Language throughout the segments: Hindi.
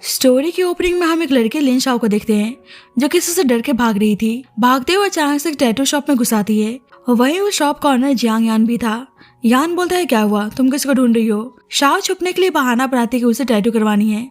स्टोरी की ओपनिंग में हम एक लड़के लिन शाओ को देखते हैं जो किसी से डर के भाग रही थी। भागते हुए अचानक से एक टैटू शॉप में घुस आती है। वहीं उस शॉप का ऑनर जियांग यान भी था। यान बोलता है, क्या हुआ, तुम किसको ढूंढ रही हो? शाओ छुपने के लिए बहाना बनाती है कि उसे टैटू करवानी है।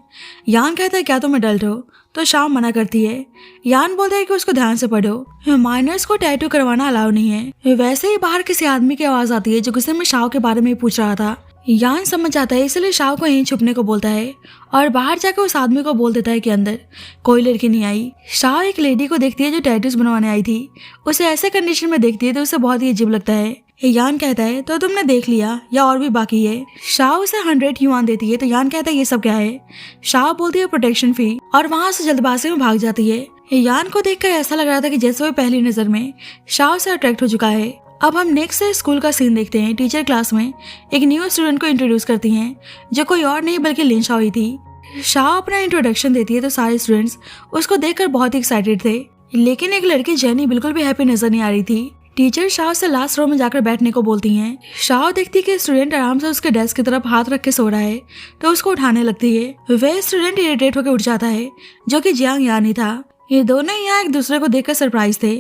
यान कहता है, क्या तुम अडल्ट हो? तो शाओ मना करती है। यान बोलता है कि उसको ध्यान से पढ़ो, माइनर्स को टैटू करवाना अलाउ नहीं है। वैसे ही बाहर किसी आदमी की आवाज आती है जो गुस्से में शाओ के बारे में पूछ रहा था। यान समझ जाता है, इसलिए शाओ को यहीं छुपने को बोलता है और बाहर जाकर उस आदमी को बोल देता है कि अंदर कोई लड़की नहीं आई। शाओ एक लेडी को देखती है जो टैटूज बनवाने आई थी। उसे ऐसे कंडीशन में देखती है तो उसे बहुत ही अजीब लगता है। यान कहता है, तो तुमने देख लिया या और भी बाकी है? शाओ उसे 100 युआन देती है तो यान कहता है, ये सब क्या है? शाओ बोलती है, प्रोटेक्शन फी, और वहां से जल्दबाजी में भाग जाती है। यान को देखकर ऐसा लग रहा था कि जैसे वो पहली नजर में शाओ से अट्रैक्ट हो चुका है। अब हम नेक्स्ट स्कूल का सीन देखते हैं। टीचर क्लास में एक न्यू स्टूडेंट को इंट्रोड्यूस करती हैं जो कोई और नहीं बल्कि लिन शाओ ही थी। शाओ अपना इंट्रोडक्शन देती है तो सारे स्टूडेंट्स उसको देखकर बहुत ही एक्साइटेड थे, लेकिन एक लड़की जेनी बिल्कुल भी हैप्पी नजर नहीं आ रही थी। टीचर शाओ से लास्ट रो में जाकर बैठने को बोलती हैं। शाओ देखती है कि स्टूडेंट आराम से उसके डेस्क की तरफ हाथ रख के सो रहा है तो उसको उठाने लगती है। वह स्टूडेंट इरिटेट होकर उठ जाता है जो कि जियांग यान ही था। ये दोनों यहाँ एक दूसरे को देखकर सरप्राइज थे।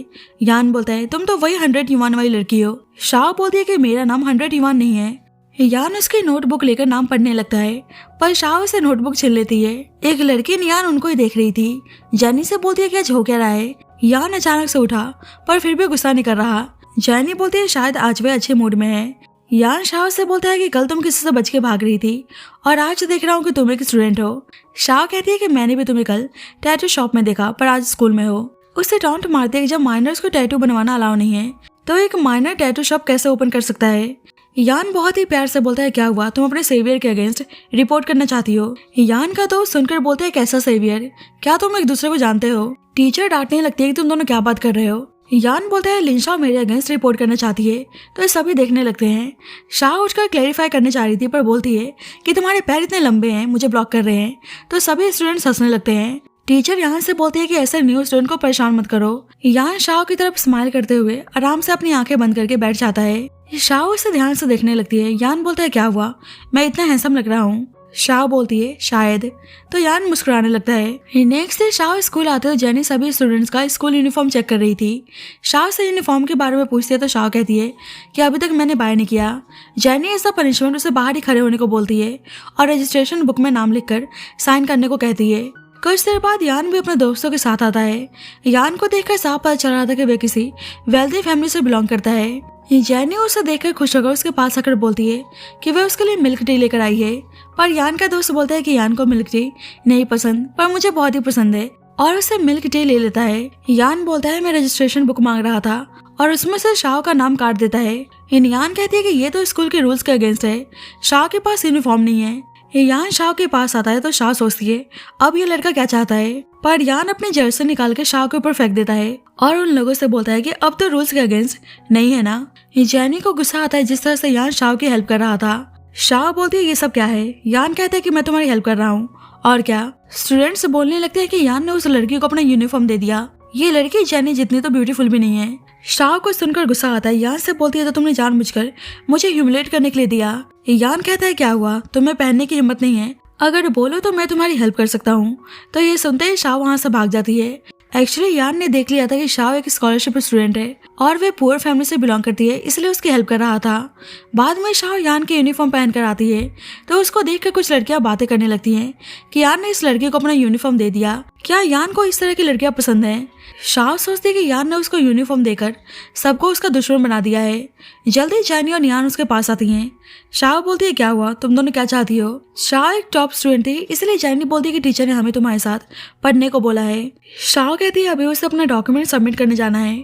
यान बोलता है, तुम तो वही 100 युआन वाली लड़की हो। शाओ बोलती है कि मेरा नाम 100 युआन नहीं है। यान उसकी नोटबुक लेकर नाम पढ़ने लगता है पर शाओ उसे नोटबुक छीन लेती है। एक लड़की यान उनको ही देख रही थी। जेनी से बोलती है, क्या हो क्या रहा है? यान अचानक से उठा पर फिर भी गुस्सा नहीं कर रहा। जेनी बोलती है, शायद आज वह अच्छे मूड में है। यान शाओ से बोलता है कि कल तुम किसी से बच के भाग रही थी और आज देख रहा हूँ कि तुम एक स्टूडेंट हो। शाओ कहती है कि मैंने भी तुम्हें कल टैटू शॉप में देखा पर आज स्कूल में हो। उससे टॉन्ट मारती है कि जब माइनर्स को टैटू बनवाना अलाउ नहीं है तो एक माइनर टैटू शॉप कैसे ओपन कर सकता है। यान बहुत ही प्यार से बोलता है, क्या हुआ, तुम अपने सेवियर के अगेंस्ट रिपोर्ट करना चाहती हो? यान का दोस्त सुनकर बोलते है, कैसा सेवियर, क्या तुम एक दूसरे को जानते हो? टीचर डांटने लगती है कि तुम दोनों क्या बात कर रहे हो। यान बोलता है, लिन शाओ मेरे अगेंस्ट रिपोर्ट करना चाहती है। तो सभी देखने लगते हैं। शाओ उठकर क्लैरिफाई करने चाह रही थी पर बोलती है कि तुम्हारे पैर इतने लंबे हैं, मुझे ब्लॉक कर रहे हैं। तो सभी स्टूडेंट्स हंसने लगते हैं। टीचर यहाँ से बोलती है कि ऐसे न्यू स्टूडेंट को परेशान मत करो। यान शाओ की तरफ स्माइल करते हुए आराम से अपनी आंखें बंद करके बैठ जाता है। शाओ उसे ध्यान से देखने लगती है। यान बोलता है, क्या हुआ, मैं इतना हैंडसम लग रहा हूँ? शाओ बोलती है, शायद। तो यान मुस्कुराने लगता है। नेक्स्ट डे शाओ स्कूल आते तो जेनी सभी स्टूडेंट्स का स्कूल यूनिफॉर्म चेक कर रही थी। शाओ से यूनिफॉर्म के बारे में पूछती है तो शाओ कहती है कि अभी तक मैंने बाय नहीं किया। जेनी ऐसा पनिशमेंट उसे बाहर ही खड़े होने को बोलती है और रजिस्ट्रेशन बुक में नाम लिखकर साइन करने को कहती है। कुछ देर बाद यान भी अपने दोस्तों के साथ आता है। यान को देखकर साफ पता चल रहा था कि वह किसी वेल्दी फैमिली से बिलोंग करता है। जेनी उसे देखकर खुश होकर उसके पास आकर बोलती है कि वह उसके लिए मिल्क टी लेकर आई है, पर यान का दोस्त बोलता है कि यान को मिल्क टी नहीं पसंद पर मुझे बहुत ही पसंद है और उसे मिल्क टी ले लेता है। यान बोलता है, मैं रजिस्ट्रेशन बुक मांग रहा था और उसमें से शाओ का नाम काट देता है। यान कहती है कि ये तो स्कूल के रूल्स के अगेंस्ट है, शाओ के पास यूनिफॉर्म नहीं है। यान शाओ के पास आता है तो शाओ सोचती है अब ये लड़का क्या चाहता है, पर यान अपने जर्सी निकाल के शाओ के ऊपर फेंक देता है और उन लोगों से बोलता है कि अब तो रूल्स के अगेंस्ट नहीं है ना। जेनी को गुस्सा आता है जिस तरह से यान शाओ की हेल्प कर रहा था। शाओ बोलती है, ये सब क्या है? यान कहता है कि मैं तुम्हारी हेल्प कर रहा हूँ और क्या। स्टूडेंट्स बोलने लगते हैं कि यान ने उस लड़की को अपना यूनिफॉर्म दे दिया। ये लड़की जेनी जितनी तो ब्यूटीफुल भी नहीं है। शाओ को सुनकर गुस्सा आता है। यान से बोलती है, तो तुमने जानबूझकर मुझे ह्यूमिलेट करने के लिए दिया। यान कहता है, क्या हुआ, तुम्हें पहनने की हिम्मत नहीं है? अगर बोलो तो मैं तुम्हारी हेल्प कर सकता हूँ। तो ये सुनते ही शाओ वहाँ से भाग जाती है। एक्चुअली यान ने देख लिया था कि शाओ एक स्कॉलरशिप स्टूडेंट है और वे पुअर फैमिली से बिलोंग करती है, इसलिए उसकी हेल्प कर रहा था। बाद में शाओ यान की यूनिफॉर्म पहन कर आती है तो उसको देखकर कुछ लड़कियां बातें करने लगती हैं कि यान ने इस लड़की को अपना यूनिफॉर्म दे दिया। क्या यान को इस तरह की लड़कियां पसंद हैं? शाओ सोचती है कि यान ने उसको यूनिफॉर्म देकर सबको उसका दुश्मन बना दिया है। जल्दी जेनी और यान उसके पास आती हैं। शाओ बोलती है, क्या हुआ, तुम दोनों क्या चाहती हो? शाओ एक टॉप स्टूडेंट थी, इसलिए जेनी बोलती है कि टीचर ने हमें तुम्हारे साथ पढ़ने को बोला है। शाओ कहती है अभी उसे अपना डॉक्यूमेंट सबमिट करने जाना है।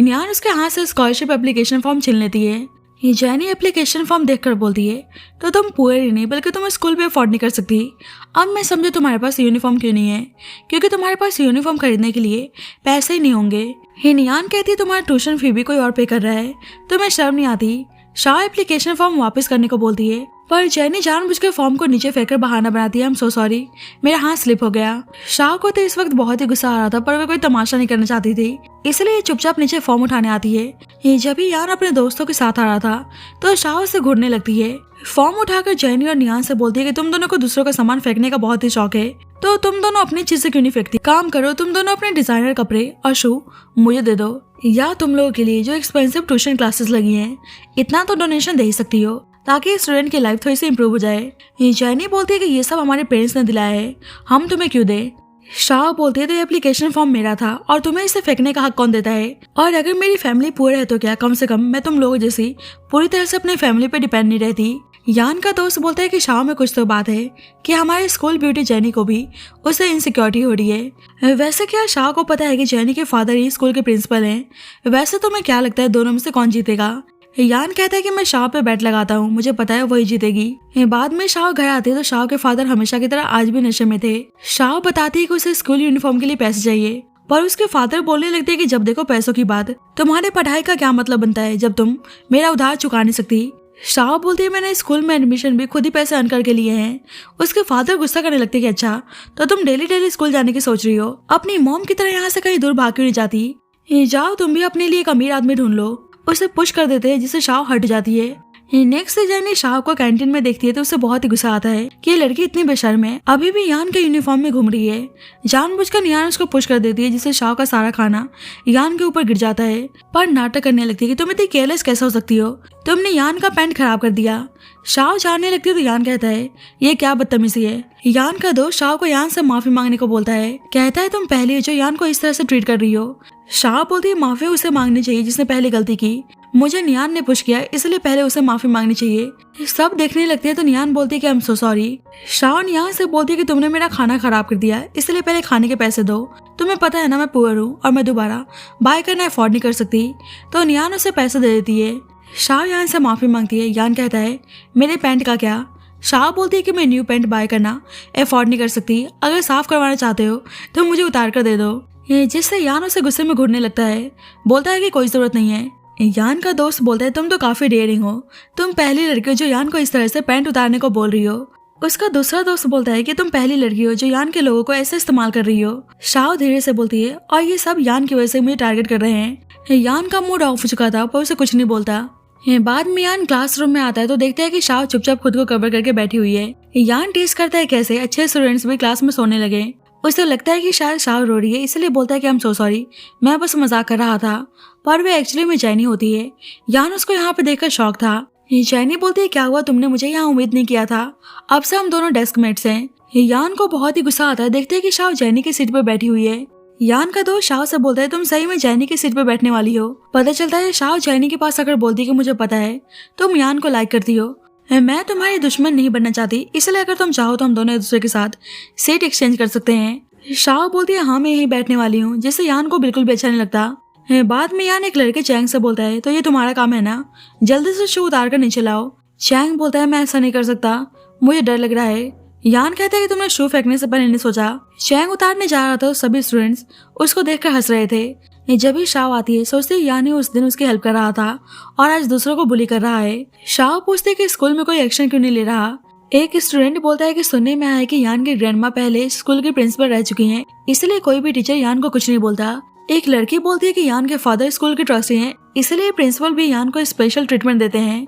यान उसके हाथ से स्कॉलरशिप एप्लीकेशन फॉर्म छीन लेती है। जेनी एप्लीकेशन फॉर्म देखकर बोलती है, तो तुम पुअर ही नहीं बल्कि तुम स्कूल भी अफोर्ड नहीं कर सकती। अब मैं समझू तुम्हारे पास यूनिफॉर्म क्यों नहीं है, क्योंकि तुम्हारे पास यूनिफॉर्म खरीदने के लिए पैसे ही नहीं होंगे। यान कहती है, तुम्हारा ट्यूशन फी भी कोई और पे कर रहा है, तुम्हें शर्म नहीं आती? शाओ एप्लीकेशन फॉर्म वापस करने को बोलती है पर जैनी जानबूझकर फॉर्म को नीचे फेंककर बहाना बनाती है, आई एम सो सॉरी, मेरा हाथ स्लिप हो गया। शाह को तो इस वक्त बहुत ही गुस्सा आ रहा था, पर वे कोई तमाशा नहीं करना चाहती थी, इसलिए चुपचाप नीचे फॉर्म उठाने आती है। जब ही यान अपने दोस्तों के साथ आ रहा था तो शाह उससे घूरने लगती है। फॉर्म उठाकर जैनी और नियान से बोलती है कि तुम दोनों को दूसरों का सामान फेंकने का बहुत ही शौक है, तो तुम दोनों अपनी चीजें क्यों नहीं फेंकती? काम करो, तुम दोनों अपने डिजाइनर कपड़े और शू मुझे दे दो, या तुम लोगों के लिए जो एक्सपेंसिव ट्यूशन क्लासेस लगी हैं इतना तो डोनेशन दे ही सकती हो, ताकि स्टूडेंट की लाइफ थोड़ी सी इम्प्रूव हो जाए। जैनी बोलती है कि ये सब हमारे पेरेंट्स ने दिलाया है, हम तुम्हें क्यों दे? शाह बोलती है तो ये एप्लीकेशन फॉर्म मेरा था और तुम्हें इसे फेंकने का हक कौन देता है? और अगर मेरी फैमिली पुअर है तो क्या, कम से कम मैं तुम लोगों जैसी पूरी तरह से अपनी फैमिली पे डिपेंड नहीं रहती। यान का दोस्त बोलता है कि शाह में कुछ तो बात है कि हमारे स्कूल ब्यूटी जैनी को भी उससे इनसिक्योरिटी हो रही है। वैसे क्या शाह को पता है कि जैनी के फादर ही स्कूल के प्रिंसिपल हैं? वैसे तुम्हें क्या लगता है दोनों में से कौन जीतेगा? यान कहता है कि मैं शाह पे बैट लगाता हूँ, मुझे पता है वही जीतेगी। बाद में शाह घर आती है तो शाह के फादर हमेशा की तरह आज भी नशे में थे। शाह बताती है कि उसे स्कूल यूनिफॉर्म के लिए पैसे चाहिए, पर उसके फादर बोलने लगते हैं कि जब देखो पैसों की बात, तुम्हारे पढ़ाई का क्या मतलब बनता है जब तुम मेरा उधार चुका नहीं सकती? शाह बोलती है मैंने स्कूल में एडमिशन भी खुद ही पैसे अर्न करके लिए हैं। उसके फादर गुस्सा करने लगते कि अच्छा तो तुम डेली डेली स्कूल जाने की सोच रही हो, अपनी मॉम की तरह यहाँ से कहीं दूर भाग क्यों नहीं जाती? जाओ तुम भी अपने लिए एक अमीर आदमी ढूंढ लो। उसे पुश कर देते हैं जिससे शाह हट जाती है। नेक्स्ट डे जैनी शाह को कैंटीन में देखती है तो उसे बहुत ही गुस्सा आता है कि ये लड़की इतनी बेशर्म है, अभी भी यान के यूनिफॉर्म में घूम रही है। जानबूझकर यान उसको पुश कर देती है जिससे शाह का सारा खाना यान के ऊपर गिर जाता है, पर नाटक करने लगती है कि तुम इतनी केयरलेस कैसे हो सकती हो, तुमने यान का पैंट खराब कर दिया। शाह जानने लगती है तो यान कहता है ये क्या बदतमीजी है। यान का दोस्त शाह को यान से माफी मांगने को बोलता है, कहता है तुम पहली हो जो यान को इस तरह से ट्रीट कर रही हो। शाह बोलती है माफी उसे मांगनी चाहिए जिसने पहले गलती की, मुझे नियान ने पुश किया इसलिए पहले उसे माफी मांगनी चाहिए। सब देखने लगते हैं तो नियान बोलती है कि I am so sorry. Shah Niyan से बोलती है कि तुमने मेरा खाना खराब कर दिया इसलिए पहले खाने के पैसे दो, तुम्हें पता है ना मैं पुअर हूँ और मैं दोबारा बाय करना अफोर्ड नहीं कर सकती। तो नियान उसे पैसे दे देती है। शाह यान से माफी मांगती है। यान कहता है मेरे पैंट का क्या? शाह बोलती है कि मैं न्यू पैंट बाय करना अफोर्ड नहीं कर सकती, अगर साफ करवाना चाहते हो तो मुझे उतार कर दे दो। जिससे यान उसे गुस्से में घूरने लगता है, बोलता है कि कोई जरूरत नहीं है। यान का दोस्त बोलता है तुम तो काफी डेयरिंग हो, तुम पहली लड़की हो जो यान को इस तरह से पैंट उतारने को बोल रही हो। उसका दूसरा दोस्त बोलता है कि तुम पहली लड़की हो जो यान के लोगों को ऐसे इस्तेमाल कर रही हो। शाह धीरे से बोलती है और ये सब यान की वजह से मुझे टारगेट कर रहे हैं। यान का मूड ऑफ हो चुका था पर उसे कुछ नहीं बोलता। बाद में यान क्लासरूम में आता है तो देखता है कि शाह चुपचाप खुद को कवर करके बैठी हुई है। यान टेस्ट करता है कैसे अच्छे स्टूडेंट्स भी क्लास में सोने लगे। उसे लगता है कि शायद शाह रो रही है इसलिए बोलता है कि आई एम सो सॉरी, मैं बस मजाक कर रहा था, पर वे एक्चुअली में जैनी होती है। यान उसको यहाँ पे देखकर शॉक था। जैनी बोलती है क्या हुआ, तुमने मुझे यहाँ उम्मीद नहीं किया था, अब से हम दोनों डेस्क मेट्स हैं। यान को बहुत ही गुस्सा आता है, देखते है कि शाह जैनी की सीट पर बैठी हुई है। यान का दोस्त शाह से बोलता है तुम सही में जैनी की सीट पर बैठने वाली हो। पता चलता है शाह जैनी के पास आकर बोलती है कि मुझे पता है तुम यान को लाइक करती हो, मैं तुम्हारी दुश्मन नहीं बनना चाहती, इसलिए अगर तुम चाहो तो हम दोनों एक दूसरे के साथ सीट एक्सचेंज कर सकते हैं। शाह बोलती है हाँ मैं यहीं बैठने वाली हूँ, जिससे यान को बिल्कुल भी अच्छा नहीं लगता। बाद में यान एक लड़के चैंग से बोलता है तो ये तुम्हारा काम है ना, जल्दी से शू उतार कर नीचे लाओ। चैंग बोलता है मैं ऐसा नहीं कर सकता, मुझे डर लग रहा है। यान कहता है कि तुमने शू फेंकने से पहले नहीं सोचा। चैंग उतारने जा रहा था तो सभी स्टूडेंट्स उसको देखकर हंस रहे थे। जब भी शाह आती है सोचती है यान उस दिन उसकी हेल्प कर रहा था और आज दूसरों को बुली कर रहा है। शाह पूछते है कि स्कूल में कोई एक्शन क्यों नहीं ले रहा। एक स्टूडेंट बोलता है कि सुनने में आया है कि यान की ग्रैंडमा पहले स्कूल की प्रिंसिपल रह चुकी हैं, इसलिए कोई भी टीचर यान को कुछ नहीं बोलता। एक लड़की बोलती है कि यान के फादर स्कूल के ट्रस्टी हैं, इसलिए प्रिंसिपल भी यान को स्पेशल ट्रीटमेंट देते हैं।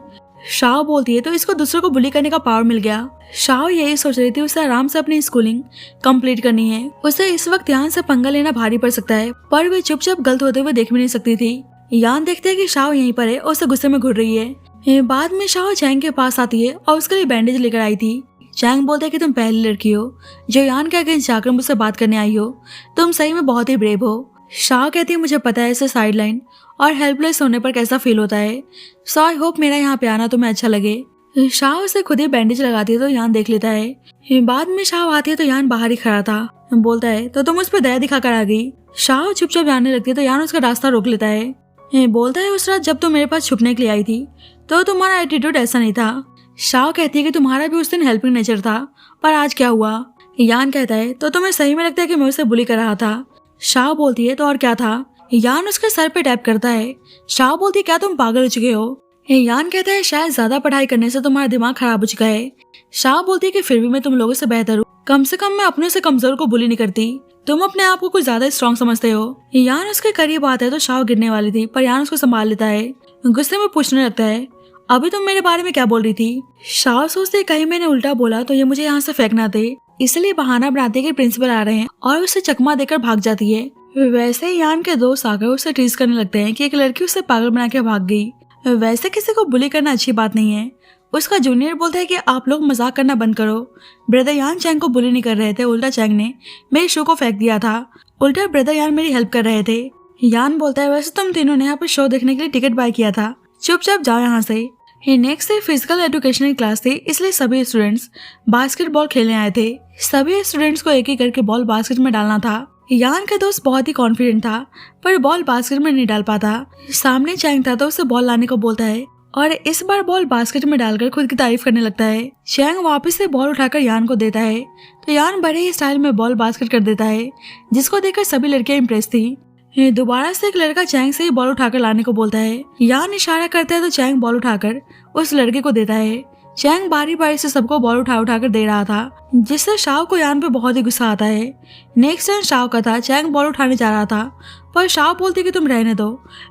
शाह बोलती है तो इसको दूसरों को बुली करने का पावर मिल गया। शाह यही सोच रही थी उसे आराम से अपनी स्कूलिंग कंप्लीट करनी है, उसे इस वक्त यान से पंगा लेना भारी पड़ सकता है, पर वे चुपचाप गलत होते हुए देख भी नहीं सकती थी। यान देखते है कि शाह यहीं पर है और उसे गुस्से में घुर रही है। बाद में शाह चैंग के पास आती है और उसके लिए बैंडेज लेकर आई थी। चैंग बोलता है कि तुम पहली लड़की हो जो यान के अगेंस्ट जाकर मुझसे बात करने आई हो, तुम सही में बहुत ही ब्रेव हो। शाह कहती है मुझे पता है इसे साइडलाइन और हेल्पलेस होने पर कैसा फील होता है, सो आई होप मेरा यहाँ पे आना तुम्हें अच्छा लगे। शाह उसे खुद ही बैंडेज लगाती है तो यान देख लेता है। बाद में शाह आती है तो यान बाहर ही खड़ा था। बोलता है तो तुम उस पर दया दिखाकर आ गई। शाह चुपचाप जाने लगती है तो यान उसका रास्ता रोक लेता है। बोलता है उस रात जब तुम मेरे पास छुपने के लिए आई थी तो तुम्हारा एटीट्यूड ऐसा नहीं था। शाह कहती है कि तुम्हारा भी उस दिन हेल्पिंग नेचर था, पर आज क्या हुआ। यान कहता है तो तुम्हें सही में लगता है कि मैं उसे बुली कर रहा था। शाह बोलती है तो और क्या था। यान उसके सर पे टैप करता है। शाह बोलती है क्या तुम पागल हो चुके हो। यान कहता है शायद ज्यादा पढ़ाई करने से तुम्हारा दिमाग खराब हो चुका है। शाह बोलती है कि फिर भी मैं तुम लोगों से बेहतर हूँ, कम से कम मैं अपने से कमजोर को बुली नहीं करती। तुम अपने आप को कुछ ज्यादा स्ट्रॉन्ग समझते हो। यान उसके करीब आता है तो शाह गिरने वाली थी, पर यान उसको संभाल लेता है। गुस्से में पूछने लगता है, अभी तुम मेरे बारे में क्या बोल रही थी? शाह सोचते कहीं मैंने उल्टा बोला तो ये मुझे यहाँ से फेंकना दे, इसलिए बहाना बनाते कि प्रिंसिपल आ रहे हैं और उसे चकमा देकर भाग जाती है। वैसे यान के दोस्त आकर उसे टीज करने लगते हैं कि एक लड़की उसे पागल बना के भाग गई। वैसे किसी को बुली करना अच्छी बात नहीं है। उसका जूनियर बोलता है कि आप लोग मजाक करना बंद करो। ब्रदर यान चैंग को बुली नहीं कर रहे थे, उल्टा चैंग ने मेरे शो को फेंक दिया था। उल्टा ब्रदर यान मेरी हेल्प कर रहे थे। यान बोलता है वैसे तुम तीनों ने यहाँ पर शो देखने के लिए टिकट बाय किया था, चुपचाप जाओ यहाँ से। नेक्स्ट डे फिजिकल एजुकेशन की क्लास थी, इसलिए सभी स्टूडेंट्स बास्केटबॉल खेलने आए थे। सभी स्टूडेंट्स को एक एक करके बॉल बास्केट में डालना था। यान का दोस्त बहुत ही कॉन्फिडेंट था, पर बॉल बास्केट में नहीं डाल पाता। सामने चैंग था तो उसे बॉल लाने को बोलता है और इस बार बॉल बास्केट में डालकर खुद की तारीफ करने लगता है। चैंग वापस से बॉल उठाकर यान को देता है तो यान बड़े ही स्टाइल में बॉल बास्केट कर देता है, जिसको देखकर सभी लड़कियां इम्प्रेस थी। दोबारा से एक लड़का चैंग से ही बॉल उठाकर लाने को बोलता है। यान इशारा करता है तो चैंग बॉल उठाकर उस लड़के को देता है। चैंग बारी बारी से सबको बॉल उठा कर दे रहा था, जिससे शाह को यान पे बहुत ही गुस्सा आता है। नेक्स्ट टर्न शाह का था। चैंग बॉल उठाने जा रहा था, पर शाह बोलती कि तुम रहने दो,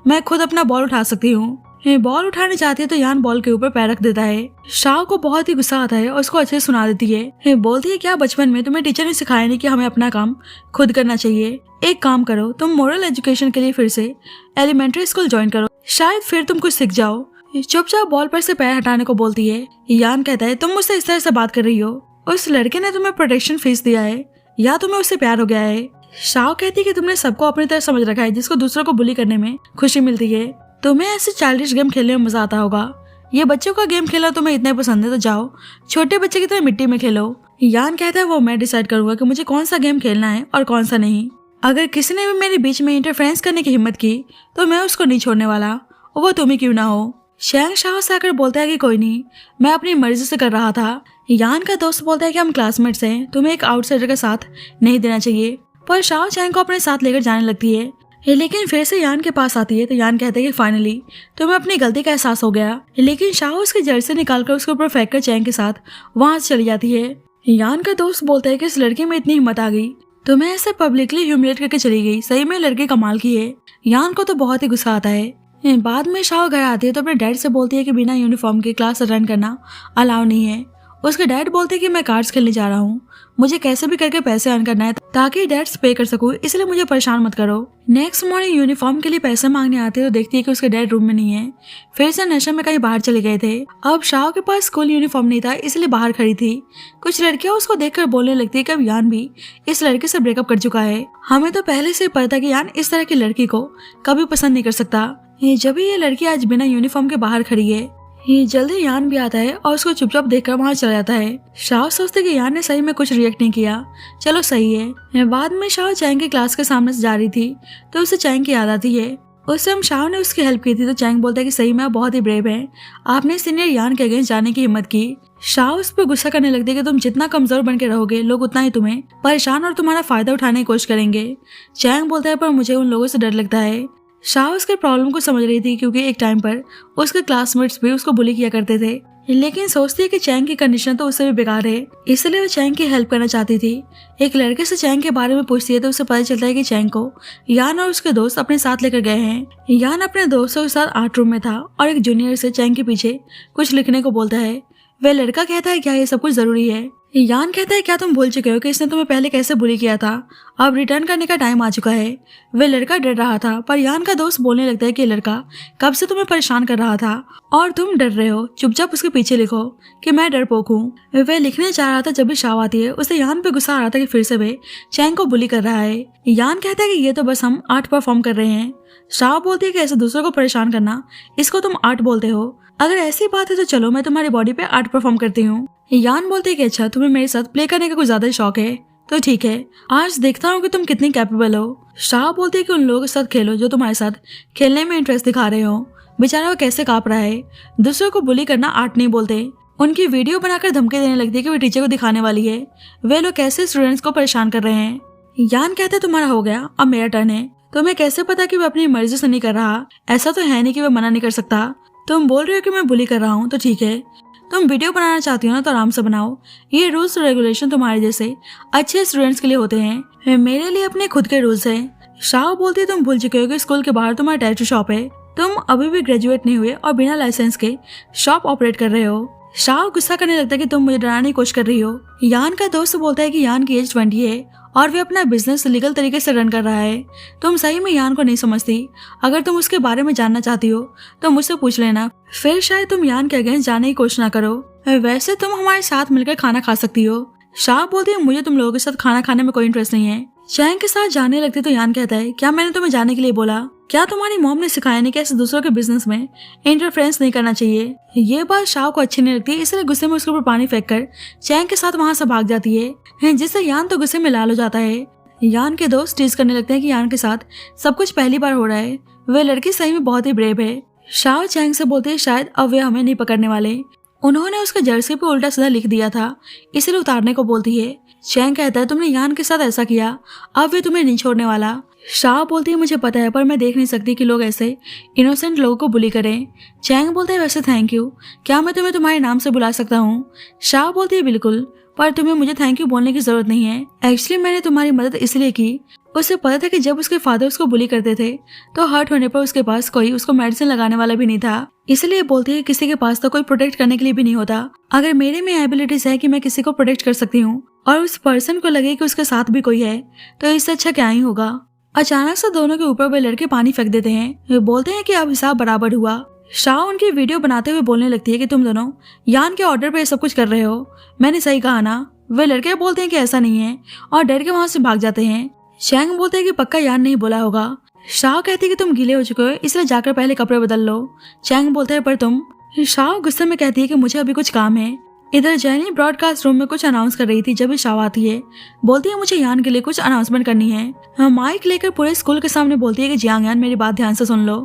मैं खुद अपना बॉल उठा सकती हूँ। बॉल उठाने जाती है तो यान बॉल के ऊपर पैर रख देता है। शाह को बहुत ही गुस्सा आता है और उसको अच्छे से सुना देती है। बोलती है क्या बचपन में तुम्हें टीचर ने सिखाया नहीं कि हमें अपना काम खुद करना चाहिए? एक काम करो, तुम मोरल एजुकेशन के लिए फिर से एलिमेंट्री स्कूल ज्वाइन करो, शायद फिर तुम कुछ सीख जाओ। चुपचाप बॉल पर से पैर हटाने को बोलती है। यान कहता है तुम मुझसे इस तरह से बात कर रही हो, उस लड़के ने तुम्हें प्रोटेक्शन फीस दिया है या तुम्हें उससे प्यार हो गया है? शाह कहती है कि तुमने सबको अपनी तरह समझ रखा है, जिसको दूसरों को बुली करने में खुशी मिलती है। तुम्हें ऐसे चाइल्डिश गेम खेलने में मजा आता होगा। ये बच्चों का गेम खेलना तुम्हें इतना पसंद है तो जाओ छोटे बच्चे की तरह मिट्टी में खेलो। यान कहता है वो मैं डिसाइड करूंगा कि मुझे कौन सा गेम खेलना है और कौन सा नहीं। अगर किसी ने भी मेरे बीच में इंटरफेरेंस करने की हिम्मत की तो मैं उसको नहीं छोड़ने वाला, वो तुम ही क्यों ना हो। चैंग शाह से आकर बोलता है कि कोई नहीं, मैं अपनी मर्जी से कर रहा था। यान का दोस्त बोलता है कि हम क्लासमेट्स हैं, तुम्हें एक आउटसाइडर का साथ नहीं देना चाहिए। पर शाह चैंग को अपने साथ लेकर जाने लगती है, लेकिन फिर से यान के पास आती है तो यान कहता है कि फाइनली तुम्हें अपनी गलती का एहसास हो गया। लेकिन शाह उसके जड़ से निकालकर उसके ऊपर फेंककर चैंग के साथ वहां से चली जाती है। यान का दोस्त बोलता है कि इस लड़के में इतनी हिम्मत आ गई, तुम्हें ऐसे पब्लिकली ह्यूमिलेट करके चली गई, सही में लड़के कमाल की है। यान को तो बहुत ही गुस्सा आता है। बाद में शाह घर आती है तो अपने डैड से बोलती है कि बिना यूनिफॉर्म के क्लास अटेंड करना अलाउ नहीं है। उसके डैड बोलते हैं कि मैं कार्ड्स खेलने जा रहा हूँ, मुझे कैसे भी करके पैसे अर्न करना है ताकि डैड्स पे कर सकूं, इसलिए मुझे परेशान मत करो। नेक्स्ट मॉर्निंग यूनिफॉर्म के लिए पैसे मांगने आते हैं तो देखती है कि उसके डैड रूम में नहीं है, फिर से नशे में कहीं बाहर चले गए थे। अब शाह के पास स्कूल यूनिफॉर्म नहीं था, इसलिए बाहर खड़ी थी। कुछ लड़कियां उसको देखकर बोलने लगती है कि अब यान भी इस लड़के से ब्रेकअप कर चुका है। हमें तो पहले से पता था कि यान इस तरह की लड़की को कभी पसंद नहीं कर सकता। जब ये लड़की आज बिना यूनिफॉर्म के बाहर खड़ी है, जल्दी यान भी आता है और उसको चुपचाप देखकर वहां चला जाता है। शाह सोचते कि यान ने सही में कुछ रिएक्ट नहीं किया, चलो सही है। बाद में शाह चैंग के क्लास के सामने से जा रही थी तो उसे चैंग की याद आती है। उस टाइम शाह ने उसकी हेल्प की थी तो चैंग बोलता है कि सही में आप बहुत ही ब्रेव हैं, आपने सीनियर यान के अगेंस्ट जाने की हिम्मत की। शाह उस पर गुस्सा करने लगती है कि तुम जितना कमजोर बन के रहोगे लोग उतना ही तुम्हें परेशान और तुम्हारा फायदा उठाने की कोशिश करेंगे। चैंग बोलता है पर मुझे उन लोगों से डर लगता है। शाह उसके प्रॉब्लम को समझ रही थी क्योंकि एक टाइम पर उसके क्लासमेट्स भी उसको बुली किया करते थे, लेकिन सोचती है कि चैंग की कंडीशन तो उससे भी बेकार है, इसलिए वो चैंग की हेल्प करना चाहती थी। एक लड़के से चैंग के बारे में पूछती है तो उसे पता चलता है कि चैंग को यान और उसके दोस्त अपने साथ लेकर गए हैं। यान अपने दोस्तों के साथ आर्ट रूम में था और एक जूनियर से चैंग के पीछे कुछ लिखने को बोलता है। वह लड़का कहता है क्या ये सब कुछ जरूरी है? यान कहता है क्या तुम भूल चुके हो कि इसने तुम्हें पहले कैसे बुली किया था, अब रिटर्न करने का टाइम आ चुका है। वह लड़का डर रहा था पर यान का दोस्त बोलने लगता है कि लड़का कब से तुम्हें परेशान कर रहा था और तुम डर रहे हो, चुपचाप उसके पीछे लिखो कि मैं डरपोक हूँ। वह लिखने जा रहा था जब भी शाह आती है, उसे यान पे गुस्सा आ रहा था कि फिर से वह चैंग को बुली कर रहा है। यान कहता है कि ये तो बस हम आर्ट परफॉर्म कर रहे हैं। शाह बोलती है कि ऐसे दूसरों को परेशान करना, इसको तुम आर्ट बोलते हो? अगर ऐसी बात है तो चलो मैं तुम्हारी बॉडी पे आर्ट परफॉर्म करती हूँ। यान बोलते है कि अच्छा तुम्हें मेरे साथ प्ले करने का कुछ ज्यादा शौक है, तो ठीक है आज देखता हूँ कि तुम कितनी कैपेबल हो। शाह बोलते है कि उन लोगों के साथ खेलो जो तुम्हारे साथ खेलने में इंटरेस्ट दिखा रहे हो। बेचारा वो कैसे कांप रहा है। दूसरों को बुली करना आर्ट नहीं बोलते। उनकी वीडियो बनाकर धमकी देने लगती है कि वो टीचर को दिखाने वाली है वे लोग कैसे स्टूडेंट्स को परेशान कर रहे हैं। यान कहते तुम्हारा हो गया, अब मेरा टर्न है। तुम्हें कैसे पता कि वह अपनी मर्जी से नहीं कर रहा? ऐसा तो है नहीं कि वह मना नहीं कर सकता। तुम बोल रहे हो कि मैं बुली कर रहा हूँ तो ठीक है, तुम वीडियो बनाना चाहती हो ना तो आराम से बनाओ। ये रूल्स और रेगुलेशन तुम्हारे जैसे अच्छे स्टूडेंट्स के लिए होते हैं, मेरे लिए अपने खुद के रूल्स हैं। शाह बोलती है तुम भूल चुके हो कि स्कूल के बाहर तुम्हारा टैटू शॉप है, तुम अभी भी ग्रेजुएट नहीं हुए और बिना लाइसेंस के शॉप ऑपरेट कर रहे हो। शाह गुस्सा करने लगता है कि तुम मुझे डराने की कोशिश कर रही हो। यान का दोस्त बोलता है कि यान की एज 20 है और वे अपना बिजनेस लीगल तरीके से रन कर रहा है। तुम सही में यान को नहीं समझती, अगर तुम उसके बारे में जानना चाहती हो तो मुझसे पूछ लेना, फिर शायद तुम यान के अगेंस्ट जाने की कोशिश ना करो। वैसे तुम हमारे साथ मिलकर खाना खा सकती हो। शाह बोलती है मुझे तुम लोगों के साथ खाना खाने में कोई इंटरेस्ट नहीं है। चैंग के साथ जाने लगती तो यान कहता है क्या मैंने तुम्हें जाने के लिए बोला? क्या तुम्हारी मॉम ने सिखाया नहीं कि ऐसे दूसरों के बिजनेस में इंटरफेरेंस नहीं करना चाहिए? ये बात शाह को अच्छी नहीं लगती, इसलिए गुस्से में उसके ऊपर पानी फेंककर चैंग के साथ वहां से भाग जाती है, जिससे यान तो गुस्से में लाल हो जाता है। यान के दोस्त टीज करने लगते हैं कि यान के साथ सब कुछ पहली बार हो रहा है, वे लड़की सही में बहुत ही ब्रेव है। शाह चैंग से बोलते है शायद अब वे हमें नहीं पकड़ने वाले, उन्होंने उसके जर्सी पे उल्टा सीधा लिख दिया था, इसलिए उतारने को बोलती है। चैंग कहता है तुमने यान के साथ ऐसा किया, अब वे तुम्हें नहीं छोड़ने वाला। शाह बोलती है मुझे पता है, पर मैं देख नहीं सकती कि लोग ऐसे इनोसेंट लोगों को बुली करें। चैंग बोलता है वैसे थैंक यू, क्या मैं तुम्हें तुम्हारे नाम से बुला सकता हूँ? शाह बोलती है बिल्कुल, पर तुम्हें मुझे थैंक यू बोलने की जरूरत नहीं है। एक्चुअली मैंने तुम्हारी मदद इसलिए की, उसे पता था कि जब उसके फादर उसको बुली करते थे तो हर्ट होने पर उसके पास कोई उसको मेडिसिन लगाने वाला भी नहीं था, इसलिए बोलती है किसी के पास तो कोई प्रोटेक्ट करने के लिए भी नहीं होता। अगर मेरे में एबिलिटीज है कि मैं किसी को प्रोटेक्ट कर सकती हूँ और उस पर्सन को लगे कि उसके साथ भी कोई है, तो इससे अच्छा क्या ही होगा। अचानक से दोनों के ऊपर वे लड़के पानी फेंक देते हैं। वे बोलते हैं कि अब हिसाब बराबर हुआ। शाह उनकी वीडियो बनाते हुए बोलने लगती है कि तुम दोनों यान के ऑर्डर पे सब कुछ कर रहे हो, मैंने सही कहा ना? वे लड़के बोलते हैं कि ऐसा नहीं है और डर के वहां से भाग जाते हैं। चैंग बोलते हैं कि पक्का यान नहीं बोला होगा। शाह कहती है कि तुम गीले हो चुके हो, इसलिए जाकर पहले कपड़े बदल लो। चैंग बोलते हैं पर तुम। शाह गुस्से में कहती है कि मुझे अभी कुछ काम है। इधर जैनी ब्रॉडकास्ट रूम में कुछ अनाउंस कर रही थी जब शाह आती है, बोलती है मुझे यान के लिए कुछ अनाउंसमेंट करनी है। माइक लेकर पूरे स्कूल के सामने बोलती है कि जियांग यान मेरी बात ध्यान से सुन लो,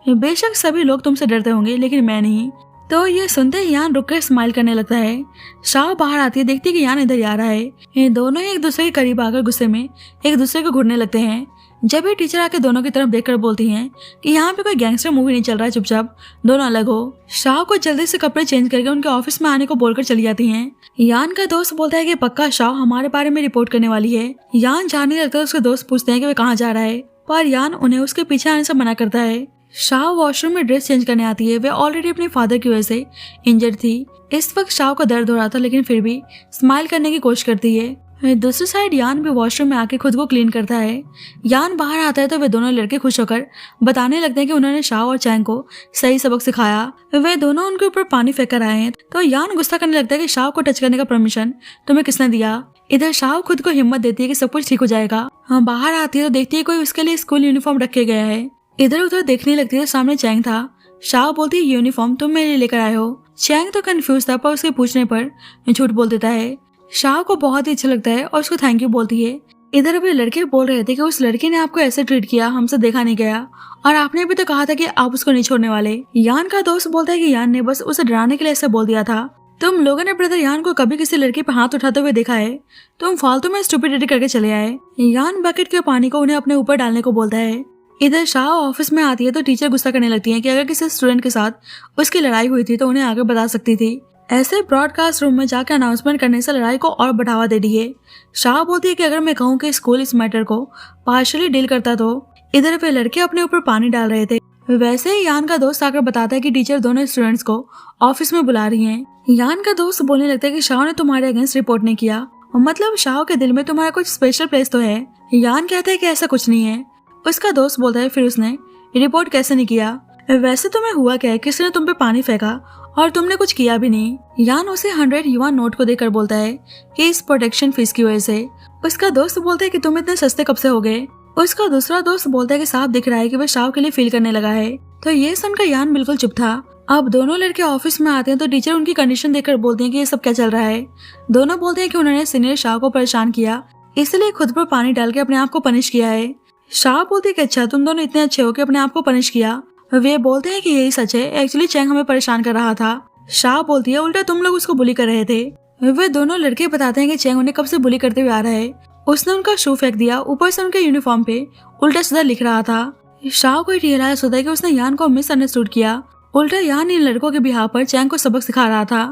बेशक सभी लोग तुमसे डरते होंगे लेकिन मैं नहीं। तो ये सुनते ही यान रुककर स्माइल करने लगता है। शाह बाहर आती है, देखती है कि यान इधर आ रहा है। ये दोनों ही एक दूसरे के करीब आकर गुस्से में एक दूसरे को घूरने लगते हैं। जब ये टीचर आके दोनों की तरफ देखकर बोलती हैं कि यहाँ पे कोई गैंगस्टर मूवी नहीं चल रहा है, चुपचाप दोनों अलग हो। शाह को जल्दी से कपड़े चेंज करके उनके ऑफिस में आने को बोलकर चली जाती हैं। यान का दोस्त बोलता है कि पक्का शाह हमारे बारे में रिपोर्ट करने वाली है। यान जाने लगता है, उसके दोस्त पूछते हैं कि वे कहाँ जा रहा है, पर यान उन्हें उसके पीछे आने से मना करता है। शाह वॉशरूम में ड्रेस चेंज करने आती है। वे ऑलरेडी अपने फादर की वजह से इंजर्ड थी। इस वक्त शाह को दर्द हो रहा था, लेकिन फिर भी स्माइल करने की कोशिश करती है। दूसरी साइड यान भी वॉशरूम में आके खुद को क्लीन करता है। यान बाहर आता है तो वे दोनों लड़के खुश होकर बताने लगते हैं कि उन्होंने शाह और चैंग को सही सबक सिखाया। वे दोनों उनके ऊपर पानी फेंक कर आए हैं, तो यान गुस्सा करने लगता है कि शाह को टच करने का परमिशन तुम्हें किसने दिया। इधर शाह खुद को हिम्मत देती है कि सब कुछ ठीक हो जाएगा। बाहर आती है तो देखती है कोई उसके लिए स्कूल यूनिफॉर्म रखे गया है। इधर उधर देखने लगती है, सामने चैंग था। शाह बोलती है यूनिफॉर्म तुम मेरे लिए लेकर आए हो। चैंग तो कंफ्यूज था, पर उसके पूछने पर झूठ बोल देता है। शाह को बहुत ही अच्छा लगता है और उसको थैंक यू बोलती है। इधर वे लड़के बोल रहे थे कि उस लड़की ने आपको ऐसे ट्रीट किया, हमसे देखा नहीं गया, और आपने भी तो कहा था कि आप उसको नहीं छोड़ने वाले। यान का दोस्त बोलता है कि यान ने बस उसे डराने के लिए ऐसा बोल दिया था। तुम लोगों ने ब्रदर यान को कभी किसी लड़की पर हाथ उठाते हुए देखा है? तुम फालतू में स्टुपिडिटी करके चले आए। यान बकेट के पानी को उन्हें अपने ऊपर डालने को बोलता है। इधर शाह ऑफिस में आती है तो टीचर गुस्सा करने लगती है कि अगर किसी स्टूडेंट के साथ उसकी लड़ाई हुई थी तो उन्हें आगे बता सकती थी। ऐसे ब्रॉडकास्ट रूम में जाकर अनाउंसमेंट करने से लड़ाई को और बढ़ावा दे दी है। शाह बोलती है कि अगर मैं कहूँ कि स्कूल इस मैटर को पार्शली डील करता तो। इधर वे लड़के अपने ऊपर पानी डाल रहे थे। वैसे ही यान का दोस्त आकर बताता है कि टीचर दोनों स्टूडेंट्स को ऑफिस में बुला रही हैं। यान का दोस्त बोलने लगता है कि शाह ने तुम्हारे अगेंस्ट रिपोर्ट नहीं किया, मतलब शाह के दिल में तुम्हारा कुछ स्पेशल प्लेस तो है। यान कहता है कि ऐसा कुछ नहीं है। उसका दोस्त बोलता है फिर उसने रिपोर्ट कैसे नहीं किया? वैसे तुम्हें हुआ क्या है, किसी ने तुम पे पानी फेंका और तुमने कुछ किया भी नहीं। यान उसे 100 युआन नोट को देकर बोलता है कि इस प्रोटेक्शन फीस की वजह से। उसका दोस्त बोलता है कि तुम इतने सस्ते कब से हो गए? उसका दूसरा दोस्त बोलता है कि साफ दिख रहा है कि वह शाह के लिए फील करने लगा है। तो ये सुनकर यान बिल्कुल चुप था। अब दोनों लड़के ऑफिस में आते हैं तो टीचर उनकी कंडीशन देखकर बोलते हैं कि ये सब क्या चल रहा है। दोनों बोलते हैं कि उन्होंने सीनियर शाह को परेशान किया, इसलिए खुद पर पानी डाल के अपने आप को पनिश किया है। शाह बोलते हैं कि अच्छा तुम दोनों इतने अच्छे हो कि अपने आप को पनिश किया। वे बोलते हैं कि यही सच है, एक्चुअली चैंग हमें परेशान कर रहा था। शाह बोलती है उल्टा तुम लोग उसको बुली कर रहे थे। वे दोनों लड़के बताते हैं कि चैंग उन्हें कब से बुली करते हुए आ रहा है। उसने उनका शू फेंक दिया, ऊपर से उनके यूनिफॉर्म पे उल्टा सीधा लिख रहा था। शाह को रियलाइज होता है कि उसने यान को मिसअंडरस्टूड किया। उल्टा यान इन लड़कों के बिहार पर चैंग को सबक सिखा रहा था।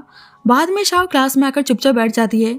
बाद में शाओ क्लास में आकर चुपचाप बैठ जाती है,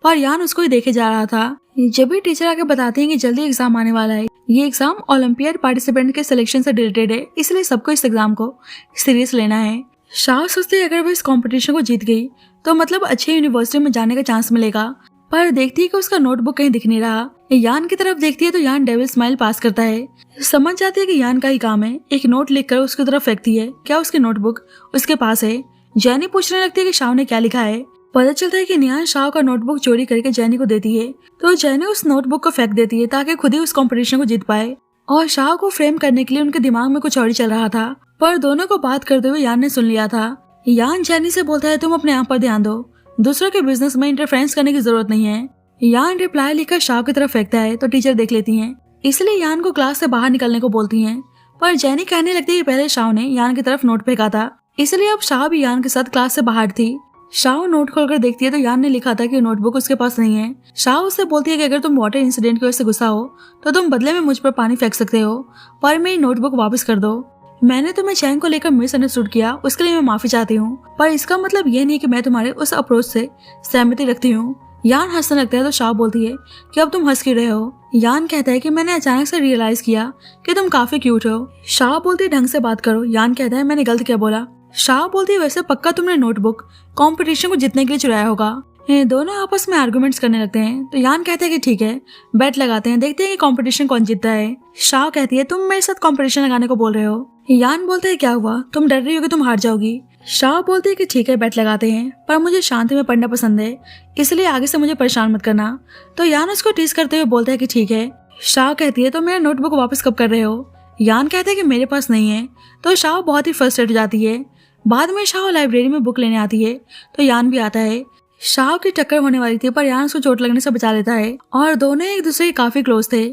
पर यान उसको ही देखे जा रहा था। जब भी टीचर आके बताते हैं कि जल्दी एग्जाम आने वाला है, ये एग्जाम ओलंपियाड पार्टिसिपेंट के सिलेक्शन से रिलेटेड है, इसलिए सबको इस एग्जाम को सीरियस लेना है। शाओ सोचती है अगर वो इस कंपटीशन को जीत गई तो मतलब अच्छे यूनिवर्सिटी में जाने का चांस मिलेगा, पर देखती है कि उसका नोटबुक कहीं दिख नहीं रहा। यान की तरफ देखती है तो यान डेविल स्माइल पास करता है। समझ जाती है कि यान का ही काम है। एक नोट लिखकर उसकी तरफ फेंकती है। क्या उसकी नोटबुक उसके पास है? जैनी पूछने लगती है कि शाओ ने क्या लिखा है। पता चलता है कि नियान शाओ का नोटबुक चोरी करके जैनी को देती है, तो जैनी उस नोटबुक को फेंक देती है ताकि खुद ही उस कंपटीशन को जीत पाए। और शाओ को फ्रेम करने के लिए उनके दिमाग में कुछ और ही चल रहा था, पर दोनों को बात करते हुए यान ने सुन लिया था। यान जैनी से बोलता है तुम अपने आप पर ध्यान दो, दूसरों के बिजनेस में इंटरफेरेंस करने की जरूरत नहीं है। यान रिप्लाई लिखकर शाओ की तरफ फेंकता है तो टीचर देख लेती हैं, इसलिए यान को क्लास से बाहर निकलने को बोलती हैं। पर जैनी कहने लगती है कि पहले शाओ ने यान की तरफ नोट फेंका था, इसलिए अब शाओ भी यान के साथ क्लास से बाहर थी। शाओ नोट खोलकर देखती है तो यान ने लिखा था कि नोटबुक उसके पास नहीं है। शाओ उससे बोलती है कि अगर तुम वाटर इंसिडेंट की वजह से गुस्सा हो तो तुम बदले में मुझ पर पानी फेंक सकते हो, पर मेरी नोटबुक वापस कर दो। मैंने तुम्हें चैंग को लेकर मिसअंडरस्टूड किया, उसके लिए मैं माफी चाहती हूँ, पर इसका मतलब ये नहीं कि मैं तुम्हारे उस अप्रोच से सहमति रखती हूँ। यान हंसने लगता है तो शाओ बोलती है कि अब तुम हंस क्यों रहे हो। यान कहता है कि मैंने अचानक से रियलाइज किया कि तुम काफी क्यूट हो। शाओ बोलती है ढंग से बात करो। यान कहता है मैंने गलत क्या बोला। शाओ बोलती है वैसे पक्का तुमने नोटबुक कंपटीशन को जीतने के लिए चुराया होगा। ये दोनों आपस में आर्गुमेंट्स करने लगते हैं तो यान कहता है कि ठीक है बेट लगाते हैं, देखते हैं कि कंपटीशन कौन जीतता है। शाओ कहती है तुम मेरे साथ कंपटीशन लगाने को बोल रहे हो। यान बोलता है क्या हुआ, तुम डर रही हो कि तुम हार जाओगी। शाओ बोलती है कि ठीक है बेट लगाते हैं, पर मुझे शांति में पढ़ना पसंद है, इसलिए आगे से मुझे परेशान मत करना। तो यान उसको टीज करते हुए बोलता है कि ठीक है। शाओ कहती है तो मेरा नोटबुक वापस कब कर रहे हो। यान कहता है कि मेरे पास नहीं है, तो शाओ बहुत ही फ्रस्ट्रेट हो जाती है। बाद में शाओ लाइब्रेरी में बुक लेने आती है तो यान भी आता है। शाओ की टक्कर होने वाली थी, पर यान उसको चोट लगने से बचा लेता है और दोनों एक दूसरे के काफी क्लोज थे।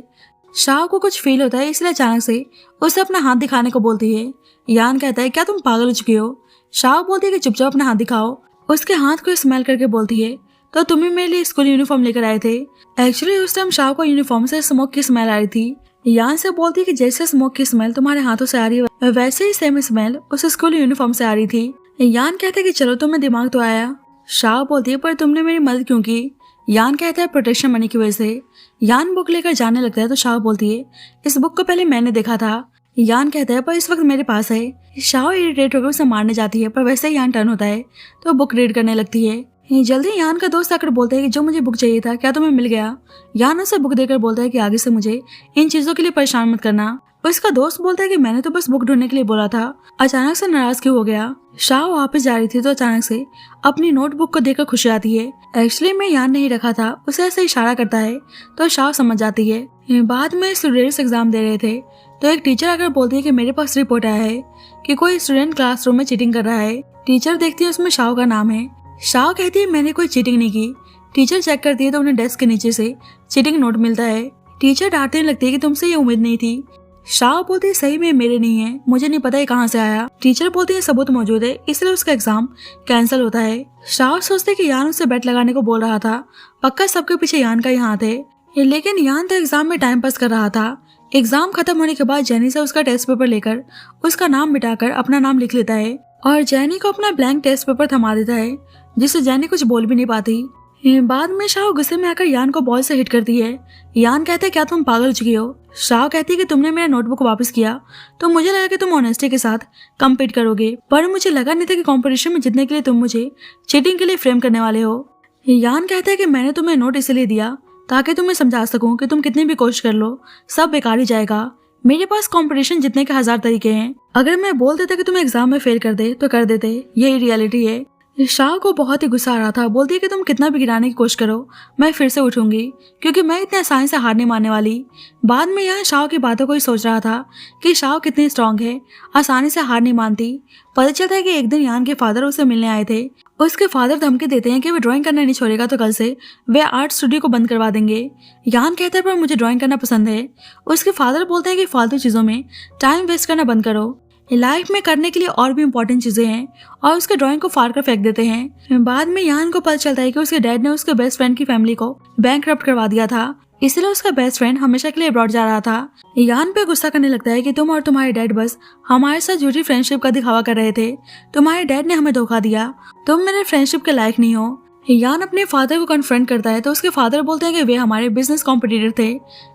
शाओ को कुछ फील होता है, इसलिए अचानक से उसे अपना हाथ दिखाने को बोलती है। यान कहता है क्या तुम पागल हो चुकी हो। शाओ बोलती है कि चुपचाप अपना हाथ दिखाओ। उसके हाथ को स्मेल करके बोलती है तो तुम ही मेरे लिए स्कूल यूनिफॉर्म लेकर आए थे। एक्चुअली उस टाइम शाओ को यूनिफॉर्म से स्मोक की स्मेल आ रही थी। यान से बोलती है कि जैसे स्मोक की स्मेल तुम्हारे हाथों से आ रही है वैसे ही सेम स्मेल उस स्कूल यूनिफॉर्म से आ रही थी। यान कहता है कि चलो तुम्हें दिमाग तो आया। शाओ बोलती है पर तुमने मेरी मदद क्यों की। यान कहता है प्रोटेक्शन मनी की वजह से। यान बुक लेकर जाने लगता है तो शाओ बोलती है इस बुक को पहले मैंने देखा था। यान कहता है पर इस वक्त मेरे पास है। शाओ इरिटेट होकर उसे मारने जाती है, पर वैसे ही यान टर्न होता है तो बुक रीड करने लगती है। जल्दी यान का दोस्त आकर बोलता है कि जो मुझे बुक चाहिए था क्या तुम्हें मिल गया। यान उसे बुक देकर बोलता है कि आगे से मुझे इन चीजों के लिए परेशान मत करना। उसका दोस्त बोलता है कि मैंने तो बस बुक ढूंढने के लिए बोला था, अचानक से नाराज क्यों हो गया। शाओ वापस जा रही थी तो अचानक से अपनी नोटबुक को देखकर खुश आती है। एक्चुअली मैं यान नहीं रखा था, उसे ऐसे इशारा करता है तो शाओ समझ जाती है। बाद में स्टूडेंट्स एग्जाम दे रहे थे तो एक टीचर आकर बोलती है कि मेरे पास रिपोर्ट आया है कि कोई स्टूडेंट क्लासरूम में चीटिंग कर रहा है। टीचर देखती है उसमें शाओ का नाम है। शाओ कहती है मैंने कोई चीटिंग नहीं की। टीचर चेक करती है तो उन्हें डेस्क के नीचे से चीटिंग नोट मिलता है। टीचर डांटने लगती है कि तुमसे ये उम्मीद नहीं थी। शाओ बोलती है सही में मेरे नहीं है, मुझे नहीं पता ये कहाँ से आया। टीचर बोलती है सबूत मौजूद है, इसलिए उसका एग्जाम कैंसिल होता है। शाओ सोचते कि यान उससे बेट लगाने को बोल रहा था, पक्का सबके पीछे यान का ही हाथ है, लेकिन यान तो एग्जाम में टाइम पास कर रहा था। एग्जाम खत्म होने के बाद जैनी से उसका टेस्ट पेपर लेकर उसका नाम मिटाकर अपना नाम लिख लेता है और जैनी को अपना ब्लैंक टेस्ट पेपर थमा देता है, जिससे जैनी कुछ बोल भी नहीं पाती। बाद में शाओ गुस्से में आकर यान को बॉल से हिट करती है। यान कहते हैं क्या तुम पागल हो चुकी हो। शाओ कहती है कि तुमने मेरा नोटबुक वापस किया तो मुझे लगा कि तुम ऑनेस्टी के साथ कम्पीट करोगे, पर मुझे लगा नहीं था कि कंपटीशन में जीतने के लिए तुम मुझे चीटिंग के लिए फ्रेम करने वाले हो। यान कहता है कि मैंने तुम्हें नोट इसलिए दिया ताकि तुम्हें समझा सकूं कि तुम कितनी भी कोशिश कर लो सब बेकार ही जाएगा। मेरे पास कंपटीशन जीतने के 1000 तरीके हैं, अगर मैं बोल देता कि तुम एग्जाम में फेल कर दे तो कर देते, यही रियलिटी है। शाओ को बहुत ही गुस्सा आ रहा था, बोलती है कि तुम कितना भी गिराने की कोशिश करो मैं फिर से उठूंगी, क्योंकि मैं इतने आसानी से हार नहीं मानने वाली। बाद में यहाँ शाओ की बातों को ही सोच रहा था कि शाओ कितनी स्ट्रांग है, आसानी से हार नहीं मानती। पता चलता है कि एक दिन यान के फादर उसे मिलने आए थे। उसके फादर धमकी देते हैं कि वे ड्राइंग करना नहीं छोड़ेगा तो कल से वे आर्ट स्टूडियो को बंद करवा देंगे। यान कहता है पर मुझे ड्राइंग करना पसंद है। उसके फादर बोलते हैं कि फालतू चीजों में टाइम वेस्ट करना बंद करो, लाइफ में करने के लिए और भी इम्पोर्टेंट चीजें हैं, और उसके ड्राइंग को फाड़ कर फेंक देते हैं। बाद में यान को पता चलता है कि उसके डैड ने उसके बेस्ट फ्रेंड की फैमिली को बैंकरप्ट करवा दिया था। इसलिए उसका बेस्ट फ्रेंड हमेशा के लिए अब्रॉड जा रहा था। यान पे गुस्सा करने लगता है कि तुम और तुम्हारे डैड बस हमारे साथ झूठी फ्रेंडशिप का दिखावा कर रहे थे। तुम्हारे डैड ने हमें धोखा दिया, तुम मेरे फ्रेंडशिप के लायक नहीं हो। यान अपने फादर को कन्फ्रंट करता है तो उसके फादर बोलते हैं कि वे हमारे बिजनेस कॉम्पिटिटर थे।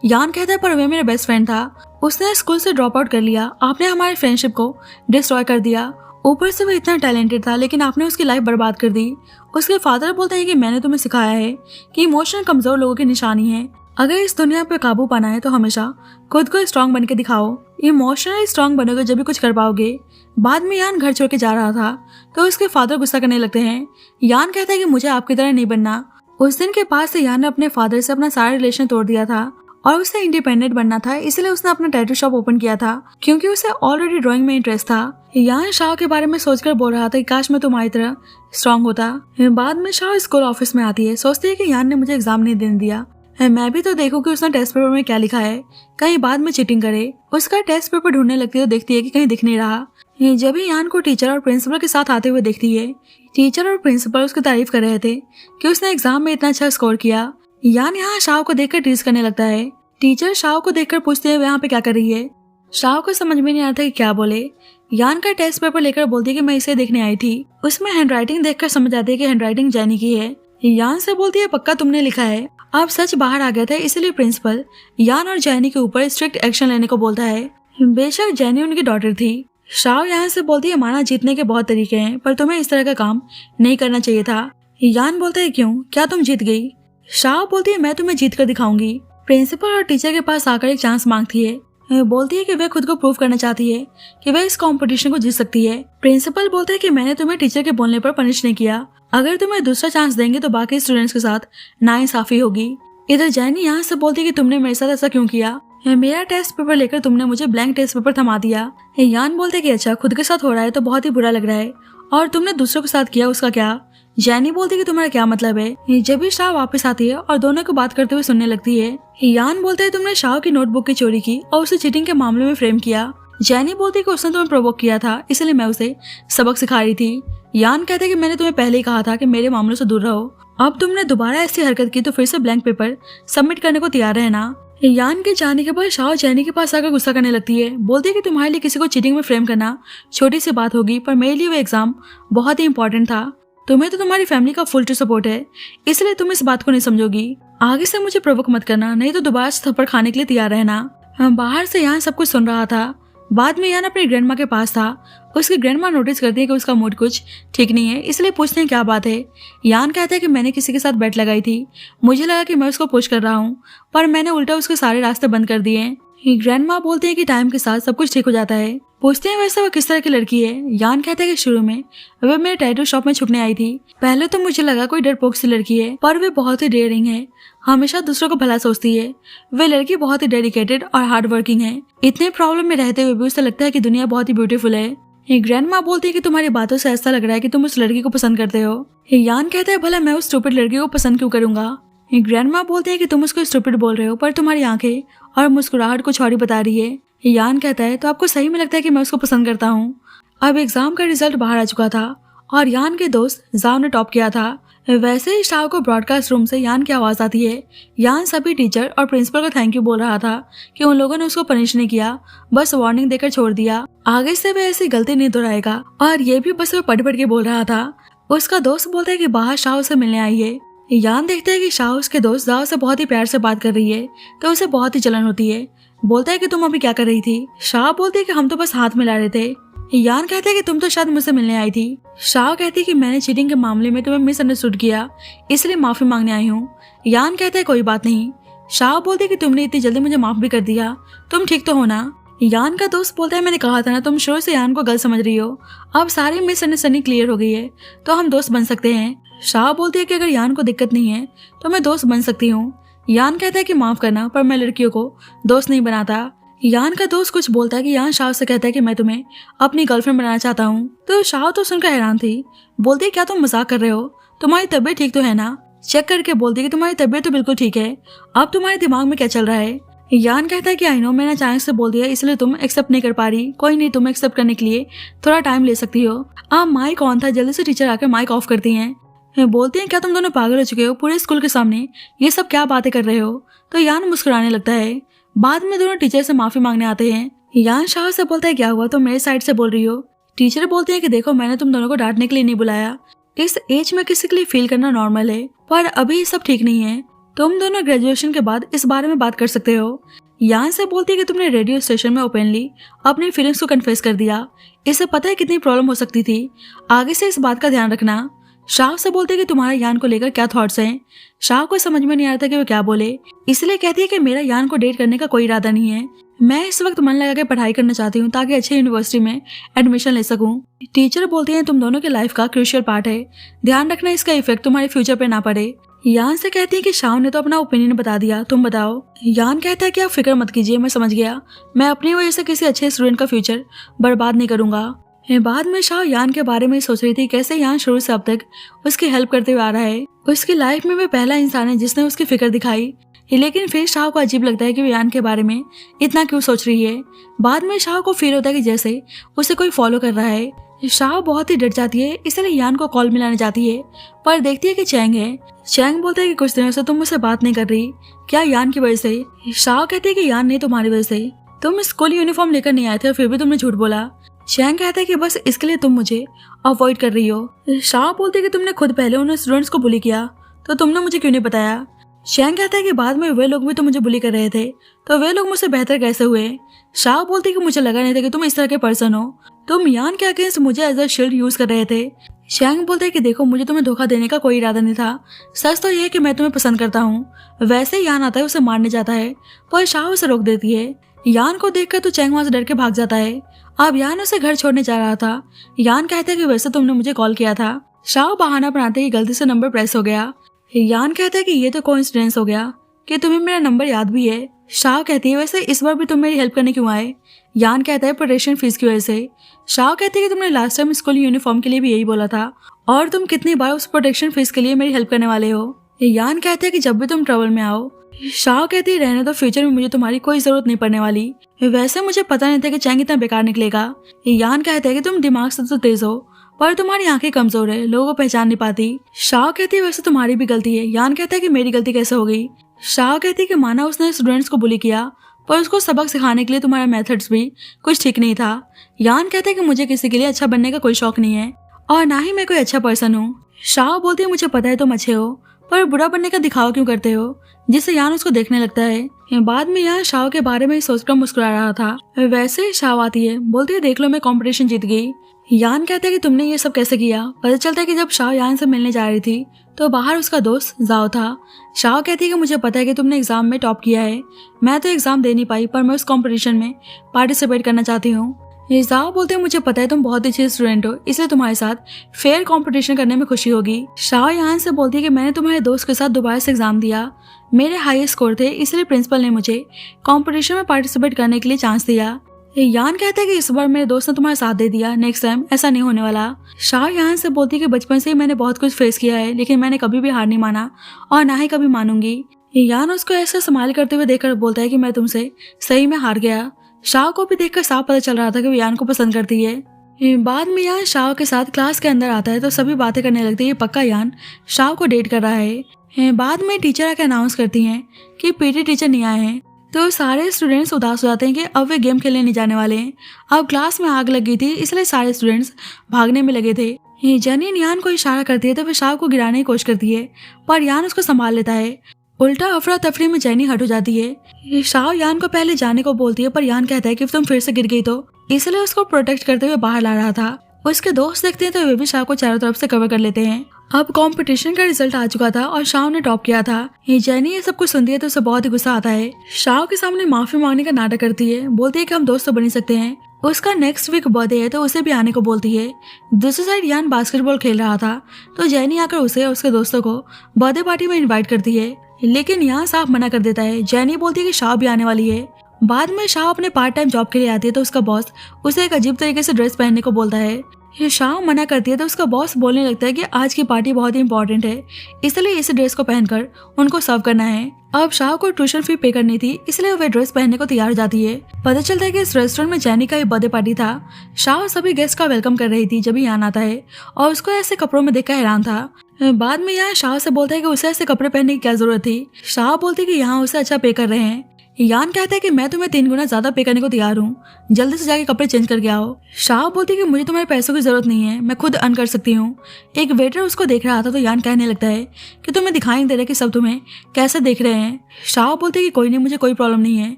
यान कहता है पर वे मेरा बेस्ट फ्रेंड था, उसने स्कूल से ड्रॉप आउट कर लिया, आपने हमारी फ्रेंडशिप को डिस्ट्रॉय कर दिया। ऊपर से वो इतना टैलेंटेड था लेकिन आपने उसकी लाइफ बर्बाद कर दी। उसके फादर बोलते हैं कि मैंने तुम्हें सिखाया है कि इमोशनल कमजोर लोगों की निशानी है, अगर इस दुनिया पे काबू पाना है तो हमेशा खुद को स्ट्रांग बन के दिखाओ। इमोशनली स्ट्रांग बनोगे जब भी कुछ कर पाओगे। बाद में यान घर छोड़ के जा रहा था तो उसके फादर गुस्सा करने लगते हैं। यान कहता है कि मुझे आपकी तरह नहीं बनना। उस दिन के बाद से यान ने अपने फादर से अपना सारा रिलेशन तोड़ दिया था और उसे इंडिपेंडेंट बनना था, इसलिए उसने अपना टैटू शॉप ओपन किया था क्योंकि उसे ऑलरेडी ड्राइंग में इंटरेस्ट था। यान शाह के बारे में सोचकर बोल रहा था कि काश मैं तुम्हारी तरह स्ट्रांग होता। बाद में शाह स्कूल ऑफिस में आती है, सोचती है कि यान ने मुझे एग्जाम नहीं देने दिया, मैं भी तो देखूं कि उसने टेस्ट पेपर में क्या लिखा है, कहीं बाद में चीटिंग करे। उसका टेस्ट पेपर ढूंढने लगती है तो देखती है कि कहीं दिख नहीं रहा। जब भी यान को टीचर और प्रिंसिपल के साथ आते हुए देखती है, टीचर और प्रिंसिपल उसकी तारीफ कर रहे थे कि उसने एग्जाम में इतना अच्छा स्कोर किया। यान यहाँ शाह को देखकर टीज करने लगता है। टीचर शाह को देखकर पूछते हैं यहाँ पे क्या कर रही है। शाह को समझ में नहीं आता कि क्या बोले। यान का टेस्ट पेपर लेकर बोलती है कि मैं इसे देखने आई थी। उसमें हैंडराइटिंग देखकर समझ आती है कि हैंडराइटिंग जैनी की है। यान से बोलती है पक्का तुमने लिखा है। अब सच बाहर आ गया था इसलिए प्रिंसिपल यान और जैनी के ऊपर स्ट्रिक्ट एक्शन लेने को बोलता है। बेशक जैनी उनकी डॉटर थी। शाह यहाँ से बोलती है माना जीतने के बहुत तरीके हैं पर तुम्हें इस तरह का काम नहीं करना चाहिए था। यान बोलता है क्यों, क्या तुम जीत गई? शाह बोलती है मैं तुम्हें जीत कर दिखाऊंगी। प्रिंसिपल और टीचर के पास आकर एक चांस मांगती है, बोलती है कि वे खुद को प्रूव करना चाहती है कि वे इस कंपटीशन को जीत सकती है। प्रिंसिपल बोलता है कि मैंने तुम्हें टीचर के बोलने पर पनिश नहीं किया, अगर तुम्हें दूसरा चांस देंगे तो बाकी स्टूडेंट्स के साथ नाइंसाफी होगी। इधर जैनी यहाँ से बोलती है कि तुमने मेरे साथ ऐसा क्यों किया, मेरा टेस्ट पेपर लेकर तुमने मुझे ब्लैंक टेस्ट पेपर थमा दिया। यान बोलते कि अच्छा खुद के साथ हो रहा है तो बहुत ही बुरा लग रहा है और तुमने दूसरों के साथ किया उसका क्या। जैनी बोलती कि तुम्हारा क्या मतलब है। जब भी शाह वापस आती है और दोनों को बात करते हुए सुनने लगती है। यान बोलते है तुमने शाह की नोटबुक की चोरी की और उसे चीटिंग के मामले में फ्रेम किया। जैनी बोलती कि उसने तुम्हें प्रोवोक किया था इसलिए मैं उसे सबक सिखा रही थी। यान कहते हैं कि मैंने तुम्हें पहले ही कहा था कि मेरे मामलों से दूर रहो, अब तुमने दोबारा ऐसी हरकत की तो फिर से ब्लैंक पेपर सबमिट करने को तैयार रहना। यान के जाने के बाद शाह जैनी के पास आकर गुस्सा करने लगती है, बोलती है कि तुम्हारे लिए किसी को चीटिंग में फ्रेम करना छोटी सी बात होगी पर मेरे लिए वो एग्जाम बहुत ही इंपॉर्टेंट था। तुम्हें तो तुम्हारी फैमिली का फुल टू सपोर्ट है इसलिए तुम इस बात को नहीं समझोगी। आगे से मुझे प्रोवोक मत करना नहीं तो दोबारा से थप्पड़ खाने के लिए तैयार रहना। बाहर से यान सब कुछ सुन रहा था। बाद में यान अपनी ग्रैंडमा के पास था। उसकी ग्रैंडमा नोटिस करती है कि उसका मूड कुछ ठीक नहीं है इसलिए पूछते हैं क्या बात है। यान कहता है कि मैंने किसी के साथ बेट लगाई थी, मुझे लगा कि मैं उसको पुश कर रहा हूँ पर मैंने उल्टा उसके सारे रास्ते बंद कर दिए। ग्रैंडमा बोलते हैं कि टाइम के साथ सब कुछ ठीक हो जाता है। पूछते हैं वैसे वो किस तरह की लड़की है। यान कहता है कि शुरू में वह मेरे टैटू शॉप में छुपने आई थी, पहले तो मुझे लगा कोई डरपोक सी लड़की है पर वे बहुत ही डेयरिंग है, हमेशा दूसरों को भला सोचती है। वे लड़की बहुत ही डेडिकेटेड और हार्ड वर्किंग है। इतने प्रॉब्लम में रहते हुए भी उसे लगता है कि दुनिया बहुत ही ब्यूटीफुल है। ग्रैंडमा बोलती है कि तुम्हारी बातों से ऐसा लग रहा है कि तुम उस लड़की को पसंद करते हो। यान कहता है भला मैं उस स्टूपिड लड़की को पसंद क्यों करूंगा। ग्रैंडमा बोलते हैं कि तुम उसको स्टूपिड बोल रहे हो पर तुम्हारी आंखें और मुस्कुराहट कुछ और ही बता रही है। यान कहता है तो आपको सही में लगता है कि मैं उसको पसंद करता हूँ। अब एग्जाम का रिजल्ट बाहर आ चुका था और यान के दोस्त जाव ने टॉप किया था। वैसे ही शाह को ब्रॉडकास्ट रूम से यान की आवाज आती है। यान सभी टीचर और प्रिंसिपल को थैंक यू बोल रहा था कि उन लोगों ने उसको पनिश नहीं किया, बस वार्निंग देकर छोड़ दिया, आगे से वह ऐसी गलती नहीं दोहराएगा। और ये भी बस वो पढ़ पढ़ के बोल रहा था। उसका दोस्त बोलता है कि बाहर शाह उसे मिलने आई है। यान देखता है कि शाह उसके दोस्त जाव से बहुत ही प्यार से बात कर रही है तो उसे बहुत ही जलन होती है। बोलता है कि तुम अभी क्या कर रही थी। शाह बोलती है कि हम तो बस हाथ मिला रहे थे। यान कहते हैं कि तुम तो शायद मुझसे मिलने आई थी। शाह कहती है कि मैंने चीटिंग के मामले में तुम्हें मिसअंडरस्टूड किया इसलिए माफी मांगने आई हूँ। यान कहता है कोई बात नहीं। शाह बोलती है कि तुमने इतनी जल्दी मुझे माफ भी कर दिया, तुम ठीक तो हो ना। यान का दोस्त बोलता है मैंने कहा था ना तुम शुरू से यान को गलत समझ रही हो, अब सारी मिसअंडरस्टैंडिंग क्लियर हो गई है तो हम दोस्त बन सकते हैं। शाह बोलती है कि अगर यान को दिक्कत नहीं है तो मैं दोस्त बन सकती हूँ। यान कहता है कि माफ करना पर मैं लड़कियों को दोस्त नहीं बनाता। यान का दोस्त कुछ बोलता है कि यान शाह से कहता है कि मैं तुम्हें अपनी गर्लफ्रेंड बनाना चाहता हूँ तो शाह तो सुनकर हैरान थी। बोलती है क्या तुम मजाक कर रहे हो, तुम्हारी तबीयत ठीक तो है ना। चेक करके बोलती है कि तुम्हारी तबीयत तो बिल्कुल ठीक है, अब तुम्हारे दिमाग में क्या चल रहा है। यान कहता है कि आई नो मैंने अचानक से बोल दिया इसलिए तुम एक्सेप्ट नहीं कर पा रही, कोई नहीं तुम एक्सेप्ट करने के लिए थोड़ा टाइम ले सकती हो। आप माइक ऑन था, जल्दी से टीचर आकर माइक ऑफ करती हैं। बोलती हैं क्या तुम दोनों पागल हो चुके हो, पूरे स्कूल के सामने ये सब क्या बातें कर रहे हो। तो यान मुस्कुराने लगता है। बाद में दोनों टीचर से माफी मांगने आते हैं। यान शाह से बोलता है क्या हुआ, तुम मेरे साइड से बोल रही हो। टीचर बोलते हैं कि देखो मैंने तुम दोनों को डांटने के लिए नहीं बुलाया, इस एज में किसी के लिए फील करना नॉर्मल है, पर अभी ये सब ठीक नहीं है। तुम दोनों ग्रेजुएशन के बाद इस बारे में बात कर सकते हो। यान से बोलती है कि तुमने रेडियो स्टेशन में ओपनली अपनी फीलिंग्स को कन्फेस कर दिया, इससे पता है कितनी प्रॉब्लम हो सकती थी, आगे से इस बात का ध्यान रखना। शाह से बोलते हैं कि तुम्हारा यान को लेकर क्या थॉट्स हैं। शाह को समझ में नहीं आ रहा था कि वो क्या बोले, इसलिए कहती है कि मेरा यान को डेट करने का कोई इरादा नहीं है, मैं इस वक्त मन लगा के पढ़ाई करना चाहती हूँ ताकि अच्छी यूनिवर्सिटी में एडमिशन ले सकूं। टीचर बोलते हैं तुम दोनों के लाइफ का क्रूशियल पार्ट है, ध्यान रखना इसका इफेक्ट तुम्हारे फ्यूचर पे ना पड़े। यान से कहती है कि शाह ने तो अपना ओपिनियन बता दिया, तुम बताओ। यान कहता है कि आप फिक्र मत कीजिए, मैं समझ गया, मैं अपनी वजह से किसी अच्छे स्टूडेंट का फ्यूचर बर्बाद नहीं करूंगा। बाद में शाह यान के बारे में सोच रही थी कैसे यान शुरू से अब तक उसकी हेल्प करते हुए आ रहा है, उसकी लाइफ में वह पहला इंसान है जिसने उसकी फिक्र दिखाई। लेकिन फिर शाह को अजीब लगता है कि वो यान के बारे में इतना क्यों सोच रही है। बाद में शाह को फील होता है कि जैसे उसे कोई फॉलो कर रहा है। शाह बहुत ही डर जाती है, इसलिए यान को कॉल मिलाने जाती है, पर देखती है कि चैंग है। चैंग बोलता है कि कुछ दिनों से तुम मुझसे बात नहीं कर रही, क्या यान की वजह से। शाह कहती है कि यान नहीं, तुम्हारी वजह से, तुम स्कूल यूनिफॉर्म लेकर नहीं आए थे और फिर भी तुमने झूठ बोला। चैंग कहता है कि बस इसके लिए तुम मुझे अवॉइड कर रही हो। शाह बोलती है कि तुमने खुद पहले उन स्टूडेंट्स को बुली किया, तो तुमने मुझे क्यों नहीं बताया। चैंग कहता है कि बाद में वे लोग भी तो मुझे बुली कर रहे थे, तो वे लोग मुझसे बेहतर कैसे हुए। शाह बोलती है कि मुझे लगा नहीं था कि तुम इस तरह के पर्सन हो, तुम यान के अगेंस्ट मुझे एज अ शील्ड यूज कर रहे थे। चैंग बोलते है कि देखो मुझे तुम्हें धोखा देने का कोई इरादा नहीं था, सच तो यह है कि मैं तुम्हें पसंद करता हूँ। वैसे यान आता है उसे मारने जाता है, पर शाह उसे रोक देती है। यान को देखकर तो चैंग वहां से डर के भाग जाता है। अब यान उसे घर छोड़ने जा रहा था। यान कहता है कि वैसे तुमने मुझे कॉल किया था। शाह बहाना बनाते ही गलती से नंबर प्रेस हो गया। यान कहता है कि ये तो कोइंसिडेंस हो गया कि तुम्हें मेरा नंबर याद भी है। शाह कहती है वैसे इस बार भी तुम मेरी हेल्प करने क्यों आए। यान कहता है प्रोटेक्शन फीस की वजह से। शाह कहती है कि तुमने लास्ट टाइम स्कूल यूनिफॉर्म के लिए भी यही बोला था, और तुम कितनी बार उस प्रोटेक्शन फीस के लिए मेरी हेल्प करने वाले हो। यान कहते हैं कि जब भी तुम ट्रबल में आओ। शाह कहती है रहने तो फ्यूचर में मुझे तुम्हारी कोई जरूरत नहीं पड़ने वाली। वैसे मुझे पता नहीं था कि चैंग इतना बेकार निकलेगा। यान कहता है कि तुम दिमाग से तो तेज हो, पर तुम्हारी आंखें कमजोर है, लोगों को पहचान नहीं पाती। शाह कहती है वैसे तुम्हारी भी गलती है। यान कहता है कि मेरी गलती कैसे हो गई। शाह कहती है कि माना उसने स्टूडेंट्स को बुली किया, पर उसको सबक सिखाने के लिए तुम्हारा मेथड्स भी कुछ ठीक नहीं था। यान कहते हैं कि मुझे किसी के लिए अच्छा बनने का कोई शौक नहीं है, और ना ही मैं कोई अच्छा पर्सन हूँ। शाह बोलती है मुझे पता है तुम अच्छे हो, पर बुरा बनने का दिखावा क्यों करते हो, जिससे यान उसको देखने लगता है। बाद में यान शाह के बारे में सोचकर मुस्कुरा रहा था। वैसे शाह आती है, बोलती है देख लो मैं कंपटीशन जीत गई। यान कहता है कि तुमने ये सब कैसे किया। पता चलता है कि जब शाह यान से मिलने जा रही थी तो बाहर उसका दोस्त जाओ था। शाह कहती है कि मुझे पता है कि तुमने एग्जाम में टॉप किया है, मैं तो एग्जाम दे नहीं पाई, पर मैं उस कंपटीशन में पार्टिसिपेट करना चाहती हूँ। जाओ बोलते हैं मुझे पता है तुम बहुत ही अच्छे स्टूडेंट हो, इसलिए तुम्हारे साथ फेयर कंपटीशन करने में खुशी होगी। शाह यान से बोलती है कि मैंने तुम्हारे दोस्त के साथ दोबारा से एग्जाम दिया, मेरे हाई स्कोर थे, इसलिए प्रिंसिपल ने मुझे कंपटीशन में पार्टिसिपेट करने के लिए चांस दिया। यान कहता है कि इस बार मेरे दोस्त ने तुम्हारा साथ दे दिया, नेक्स्ट टाइम ऐसा नहीं होने वाला। शाह यान से बोलती है कि बचपन से ही मैंने बहुत कुछ फेस किया है, लेकिन मैंने कभी भी हार नहीं माना और ना ही कभी मानूंगी। यान उसको ऐसा संभाल करते हुए देखकर बोलता है कि मैं तुमसे सही में हार गया। शाह को भी देखकर साफ पता चल रहा था कि वो यान को पसंद करती है। बाद में यान शाह के साथ क्लास के अंदर आता है तो सभी बातें करने लगती है, पक्का यान शाह को डेट कर रहा है। बाद में टीचर आके अनाउंस करती हैं कि पीटी टीचर नहीं आए हैं, तो सारे स्टूडेंट्स उदास हो जाते हैं कि अब वे गेम खेलने नहीं जाने वाले हैं। अब क्लास में आग लग गई थी, इसलिए सारे स्टूडेंट्स भागने में लगे थे। जेनी यान को इशारा करती है तो वे शाह को गिराने की कोशिश करती है, पर यान उसको संभाल लेता है। उल्टा अफरा तफरी में जेनी हट हो जाती है। शाह यान को पहले जाने को बोलती है, पर यान कहता है कि तुम फिर से गिर गई तो, इसलिए उसको प्रोटेक्ट करते हुए बाहर ला रहा था। उसके दोस्त देखते हैं तो वे भी शाह को चारों तरफ से कवर कर लेते हैं। अब कंपटीशन का रिजल्ट आ चुका था और शाह ने टॉप किया था। जेनी ये सब कुछ सुनती है तो उसे बहुत ही गुस्सा आता है। शाह के सामने माफी मांगने का नाटक करती है, बोलती है कि हम दोस्त तो बन सकते हैं। उसका नेक्स्ट वीक बर्थडे है तो उसे भी आने को बोलती है। दूसरी साइड यान बास्केटबॉल खेल रहा था तो जेनी आकर उसे और उसके दोस्तों को बर्थडे पार्टी में इन्वाइट करती है, लेकिन यहाँ साफ मना कर देता है। जेनी बोलती है कि शाह भी आने वाली है। बाद में शाह अपने पार्ट टाइम जॉब के लिए आती है तो उसका बॉस उसे एक अजीब तरीके से ड्रेस पहनने को बोलता है। ये शाह मना करती है तो उसका बॉस बोलने लगता है कि आज की पार्टी बहुत ही इंपॉर्टेंट है, इसलिए इस ड्रेस को पहनकर उनको सर्व करना है। अब शाह को ट्यूशन फी पे करनी थी, इसलिए वह ड्रेस पहनने को तैयार हो जाती है। पता चलता है कि इस रेस्टोरेंट में जैनी का ही बर्थडे पार्टी था। शाह सभी गेस्ट का वेलकम कर रही थी जब यान आता है और उसको ऐसे कपड़ों में देखकर हैरान था। बाद में यहाँ शाह से बोलता है कि उसे ऐसे कपड़े पहनने की क्या जरूरत थी। शाह बोलती है कि यहाँ उसे अच्छा पे कर रहे हैं। यान कहता है कि मैं तुम्हें 3 गुना ज्यादा पे करने को तैयार हूँ, जल्दी से जाके कपड़े चेंज करके आओ। शाह बोलती है कि मुझे तुम्हारे पैसों की जरूरत नहीं है, मैं खुद अर्न कर सकती हूँ। एक वेटर उसको देख रहा था तो यान कहने लगता है कि तुम्हें दिखाई नहीं दे रहा कि सब तुम्हें कैसे देख रहे हैं। शाह बोलती है कि कोई नहीं, मुझे कोई प्रॉब्लम नहीं है।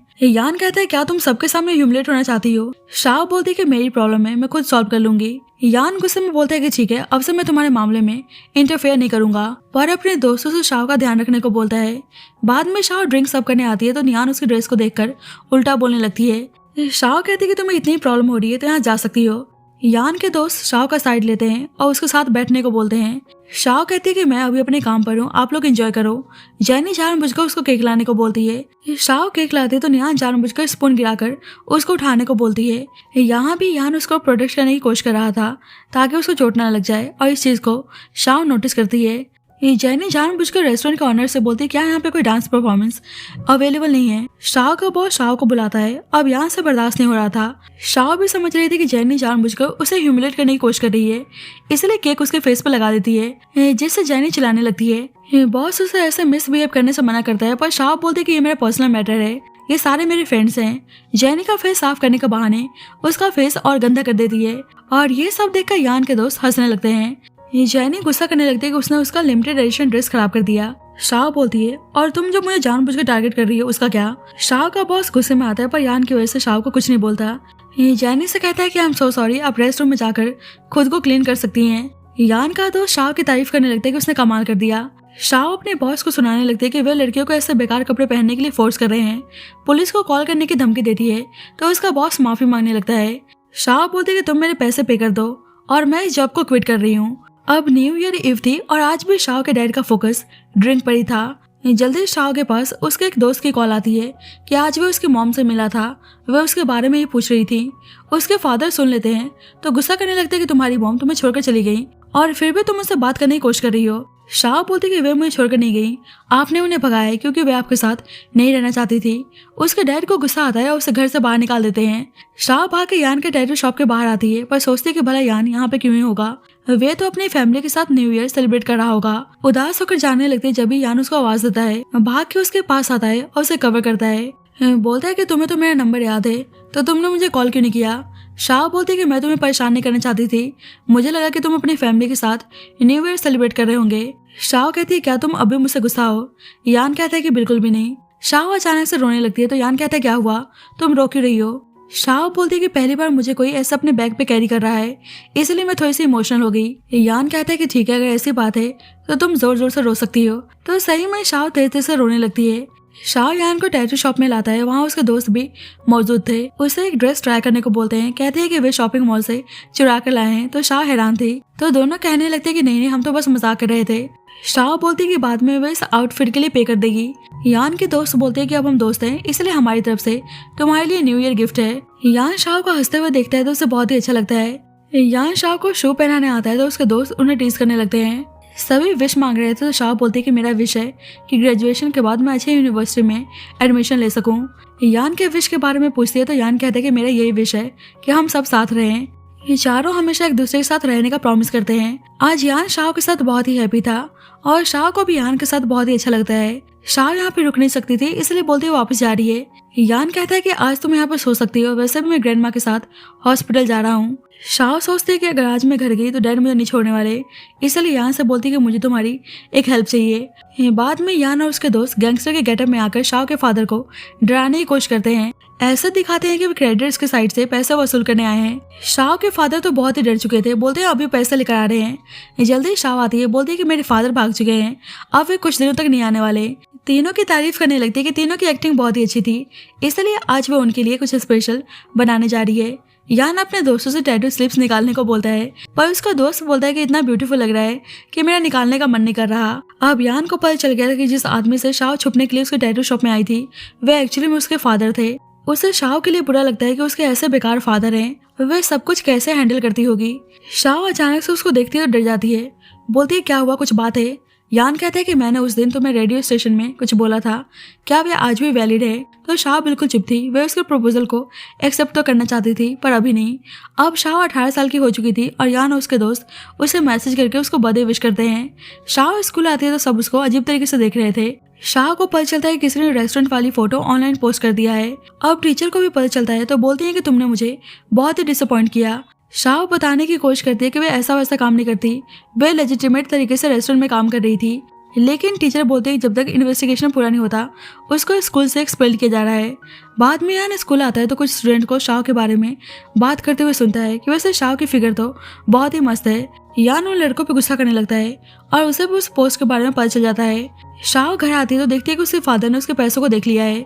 यान कहता है क्या तुम सबके सामने ह्यूमिलेट होना चाहती हो। शाह बोलती है कि मेरी प्रॉब्लम है, मैं खुद सॉल्व कर लूंगी। यान गुस्से में बोलता है कि ठीक है, अब से मैं तुम्हारे मामले में इंटरफेयर नहीं करूंगा, पर अपने दोस्तों से शाह का ध्यान रखने को बोलता है। बाद में शाह ड्रिंक सर्व करने आती है तो यान उसकी ड्रेस को देखकर उल्टा बोलने लगती है। शाह कहती है कि तुम्हें इतनी प्रॉब्लम हो रही है तो यहाँ जा सकती हो। यान के दोस्त शाह का साइड लेते हैं और उसके साथ बैठने को बोलते हैं। शाह कहती है कि मैं अभी अपने काम पर हूँ, आप लोग एंजॉय करो। जैनी जानबूझकर उसको केक लाने को बोलती है। शाह केक लाती है तो यान जानबूझकर स्पून गिराकर उसको उठाने को बोलती है। यहाँ भी यान उसको प्रोटेक्ट करने की कोशिश कर रहा था ताकि उसको चोट न लग जाए और इस चीज को शाह नोटिस करती है। जैनी जानबूझकर रेस्टोरेंट के ऑनर से बोलती है क्या यहाँ पे कोई डांस परफॉर्मेंस अवेलेबल नहीं है। शाह का बॉस शाह को बुलाता है। अब यहाँ से बर्दाश्त नहीं हो रहा था। शाह भी समझ रही थी कि जैनी जानबूझकर उसे ह्यूमिलेट करने की कोशिश कर रही है, इसलिए केक उसके फेस पर लगा देती है, जिससे जैनी चिल्लाने लगती है। बॉस उसे ऐसे मिसबिहेव करने से मना करता है, पर शाह बोलती है कि ये मेरा पर्सनल मैटर है, ये सारे मेरे फ्रेंड्स हैं। जैनी का फेस साफ करने का बहाने उसका फेस और गंदा कर देती है और ये सब देखकर यान के दोस्त हंसने लगते हैं। जैनी गुस्सा करने लगती है कि उसने उसका लिमिटेड एडिशन ड्रेस खराब कर दिया। शाह बोलती है और तुम जो मुझे जानबूझकर टारगेट कर रही हो उसका क्या। शाह का बॉस गुस्से में आता है पर यान की वजह से शाह को कुछ नहीं बोलता। जैनी से कहता है कि आई एम सो सॉरी, आप रेस्ट रूम में जाकर खुद को क्लीन कर सकती हैं। यान का दोस्त शाह की तारीफ करने लगता है कि उसने कमाल कर दिया। शाह अपने बॉस को सुनाने लगते हैं कि वे लड़कियों को ऐसे बेकार कपड़े पहनने के लिए फोर्स कर रहे हैं। पुलिस को कॉल करने की धमकी देती है तो उसका बॉस माफी मांगने लगता है। शाह बोलती है कि तुम मेरे पैसे पे कर दो और मैं इस जॉब को क्विट कर रही हूँ। अब न्यू ईयर ईव थी और आज भी शाह के डैड का फोकस ड्रिंक पर ही था। जल्दी शाह के पास उसके एक दोस्त की कॉल आती है कि आज वो उसकी मॉम से मिला था, वह उसके बारे में ही पूछ रही थी। उसके फादर सुन लेते हैं तो गुस्सा करने लगते हैं कि तुम्हारी मॉम तुम्हें छोड़कर चली गई और फिर भी तुम उससे बात करने की कोशिश कर रही हो। शाह बोलती कि वे मुझे छोड़कर नहीं गई, आपने उन्हें भगाया क्योंकि वे आपके साथ नहीं रहना चाहती थी। उसके डैड को गुस्सा आता है और उसे घर से बाहर निकाल देते हैं। शाह भाग के यान के टैटू शॉप के बाहर आती है पर सोचती है कि भला यान यहाँ पे क्यों ही होगा, वे तो अपनी फैमिली के साथ न्यू ईयर सेलिब्रेट कर रहा होगा। उदास होकर जाने लगते जब भी यान उसको आवाज देता है, भाग के उसके पास आता है और उसे कवर करता है। बोलता है कि तुम्हें तो मेरा नंबर याद है तो तुमने मुझे कॉल क्यों नहीं किया। शाह बोलती है कि मैं तुम्हें परेशान नहीं करना चाहती थी, मुझे लगा कि तुम अपनी फैमिली के साथ न्यू ईयर सेलिब्रेट कर रहे होंगे। शाह कहती है क्या तुम अभी मुझसे गुस्सा हो। यान कहता है कि बिल्कुल भी नहीं। शाह अचानक से रोने लगती है तो यान कहता है क्या हुआ, तुम रो क्यों रही हो। शाह बोलती है कि पहली बार मुझे कोई ऐसा अपने बैग पे कैरी कर रहा है इसलिए मैं थोड़ी सी इमोशनल हो गई। यान कहता है कि ठीक है, अगर ऐसी बात है तो तुम जोर जोर से रो सकती हो। तो सही में शाह तेज तेज से रोने लगती है। शाह यान को टैटू शॉप में लाता है, वहाँ उसके दोस्त भी मौजूद थे। उसे एक ड्रेस ट्राई करने को बोलते हैं, कहते हैं कि वे शॉपिंग मॉल से चुरा कर लाए हैं। तो शाह हैरान थी तो दोनों कहने लगते कि नहीं हम तो बस मजाक कर रहे थे। शाह बोलती कि बाद में वे इस आउटफिट के लिए पे कर देगी। यान के दोस्त बोलते हैं कि अब हम दोस्त हैं इसलिए हमारी तरफ से तुम्हारे लिए न्यू ईयर गिफ्ट है। यान शाह को हंसते हुए देखता है तो उसे बहुत ही अच्छा लगता है। यान शाह को शू पहनाने आता है तो उसके दोस्त उन्हें टीज करने लगते हैं। सभी विश मांग रहे थे तो शाह बोलती है कि मेरा विश है कि ग्रेजुएशन के बाद मैं अच्छी यूनिवर्सिटी में एडमिशन ले सकूं। यान के विश के बारे में पूछती है तो यान कहता है कि मेरा यही विश है कि हम सब साथ रहें। ये चारों हमेशा एक दूसरे के साथ रहने का प्रॉमिस करते हैं। आज यान शाह के साथ बहुत ही हैप्पी था और शाह को भी यान के साथ बहुत ही अच्छा लगता है। शाह यहाँ पे रुक नहीं सकती थी इसलिए बोलती है वापस जा रही है। यान कहता है कि आज तुम यहाँ पर सो सकती हो, वैसे भी मैं ग्रैंड माँ के साथ हॉस्पिटल जा रहा हूँ। शाह सोचती है कि अगर आज मैं घर गई तो डैड मुझे नहीं छोड़ने वाले, इसलिए यान से बोलती है कि मुझे तुम्हारी एक हेल्प चाहिए। बाद में यान और उसके दोस्त गैंगस्टर के गेटअप में आकर शाह के फादर को डराने की कोशिश करते हैं। ऐसा दिखाते हैं कि वे क्रेडिटर्स के साइड से पैसा वसूल करने आए हैं। शाह के फादर तो बहुत ही डर चुके थे, बोलते हैं अभी पैसे लेकर आ रहे हैं। जल्दी शाह आती है, बोलती है कि मेरे फादर भाग चुके हैं, अब वे कुछ दिनों तक नहीं आने वाले। तीनों की तारीफ करने लगती है कि तीनों की एक्टिंग बहुत ही अच्छी थी, इसलिए आज वो उनके लिए कुछ स्पेशल बनाने जा रही है। यान अपने दोस्तों से टैटू स्लिप्स निकालने को बोलता है पर उसका दोस्त बोलता है कि इतना ब्यूटीफुल लग रहा है कि मेरा निकालने का मन नहीं कर रहा। अब यान को पता चल गया था कि जिस आदमी से शाह छुपने के लिए उसके टैटू शॉप में आई थी वह एक्चुअली में उसके फादर थे। उसे शाह के लिए बुरा लगता है कि उसके ऐसे बेकार फादर हैं, वे सब कुछ कैसे हैंडल करती होगी। शाह अचानक से उसको देखती है और डर जाती है, बोलती है क्या हुआ, कुछ बात है। यान कहता है कि मैंने उस दिन तुम्हें रेडियो स्टेशन में कुछ बोला था, क्या वे आज भी वैलिड है। तो शाह बिल्कुल चुप थी, वे उसके प्रपोजल को एक्सेप्ट तो करना चाहती थी पर अभी नहीं। अब शाह 18 साल की हो चुकी थी और यान और उसके दोस्त उसे मैसेज करके उसको बर्थडे विश करते हैं। शाह स्कूल आती है तो सब उसको अजीब तरीके से देख रहे थे। शाह को पता चलता है कि किसी ने रेस्टोरेंट वाली फोटो ऑनलाइन पोस्ट कर दिया है। अब टीचर को भी पता चलता है तो बोलती है कि तुमने मुझे बहुत ही डिसअपॉइंट किया। शाह बताने की कोशिश करती है कि वे ऐसा वैसा काम नहीं करती, वे लेजिटिमेट तरीके से रेस्टोरेंट में काम कर रही थी। लेकिन टीचर बोलते हैं कि जब तक इन्वेस्टिगेशन पूरा नहीं होता उसको स्कूल से एक्सपेल किया जा रहा है। बाद में यान स्कूल आता है तो कुछ स्टूडेंट को शाह के बारे में बात करते हुए सुनता है कि वैसे शाह की फिगर तो बहुत ही मस्त है। यान उन लड़कों पे गुस्सा करने लगता है और उसे भी उस पोस्ट के बारे में पता चल जाता है। शाह घर आती है तो देखती है कि उसके फादर ने उसके पैसों को देख लिया है।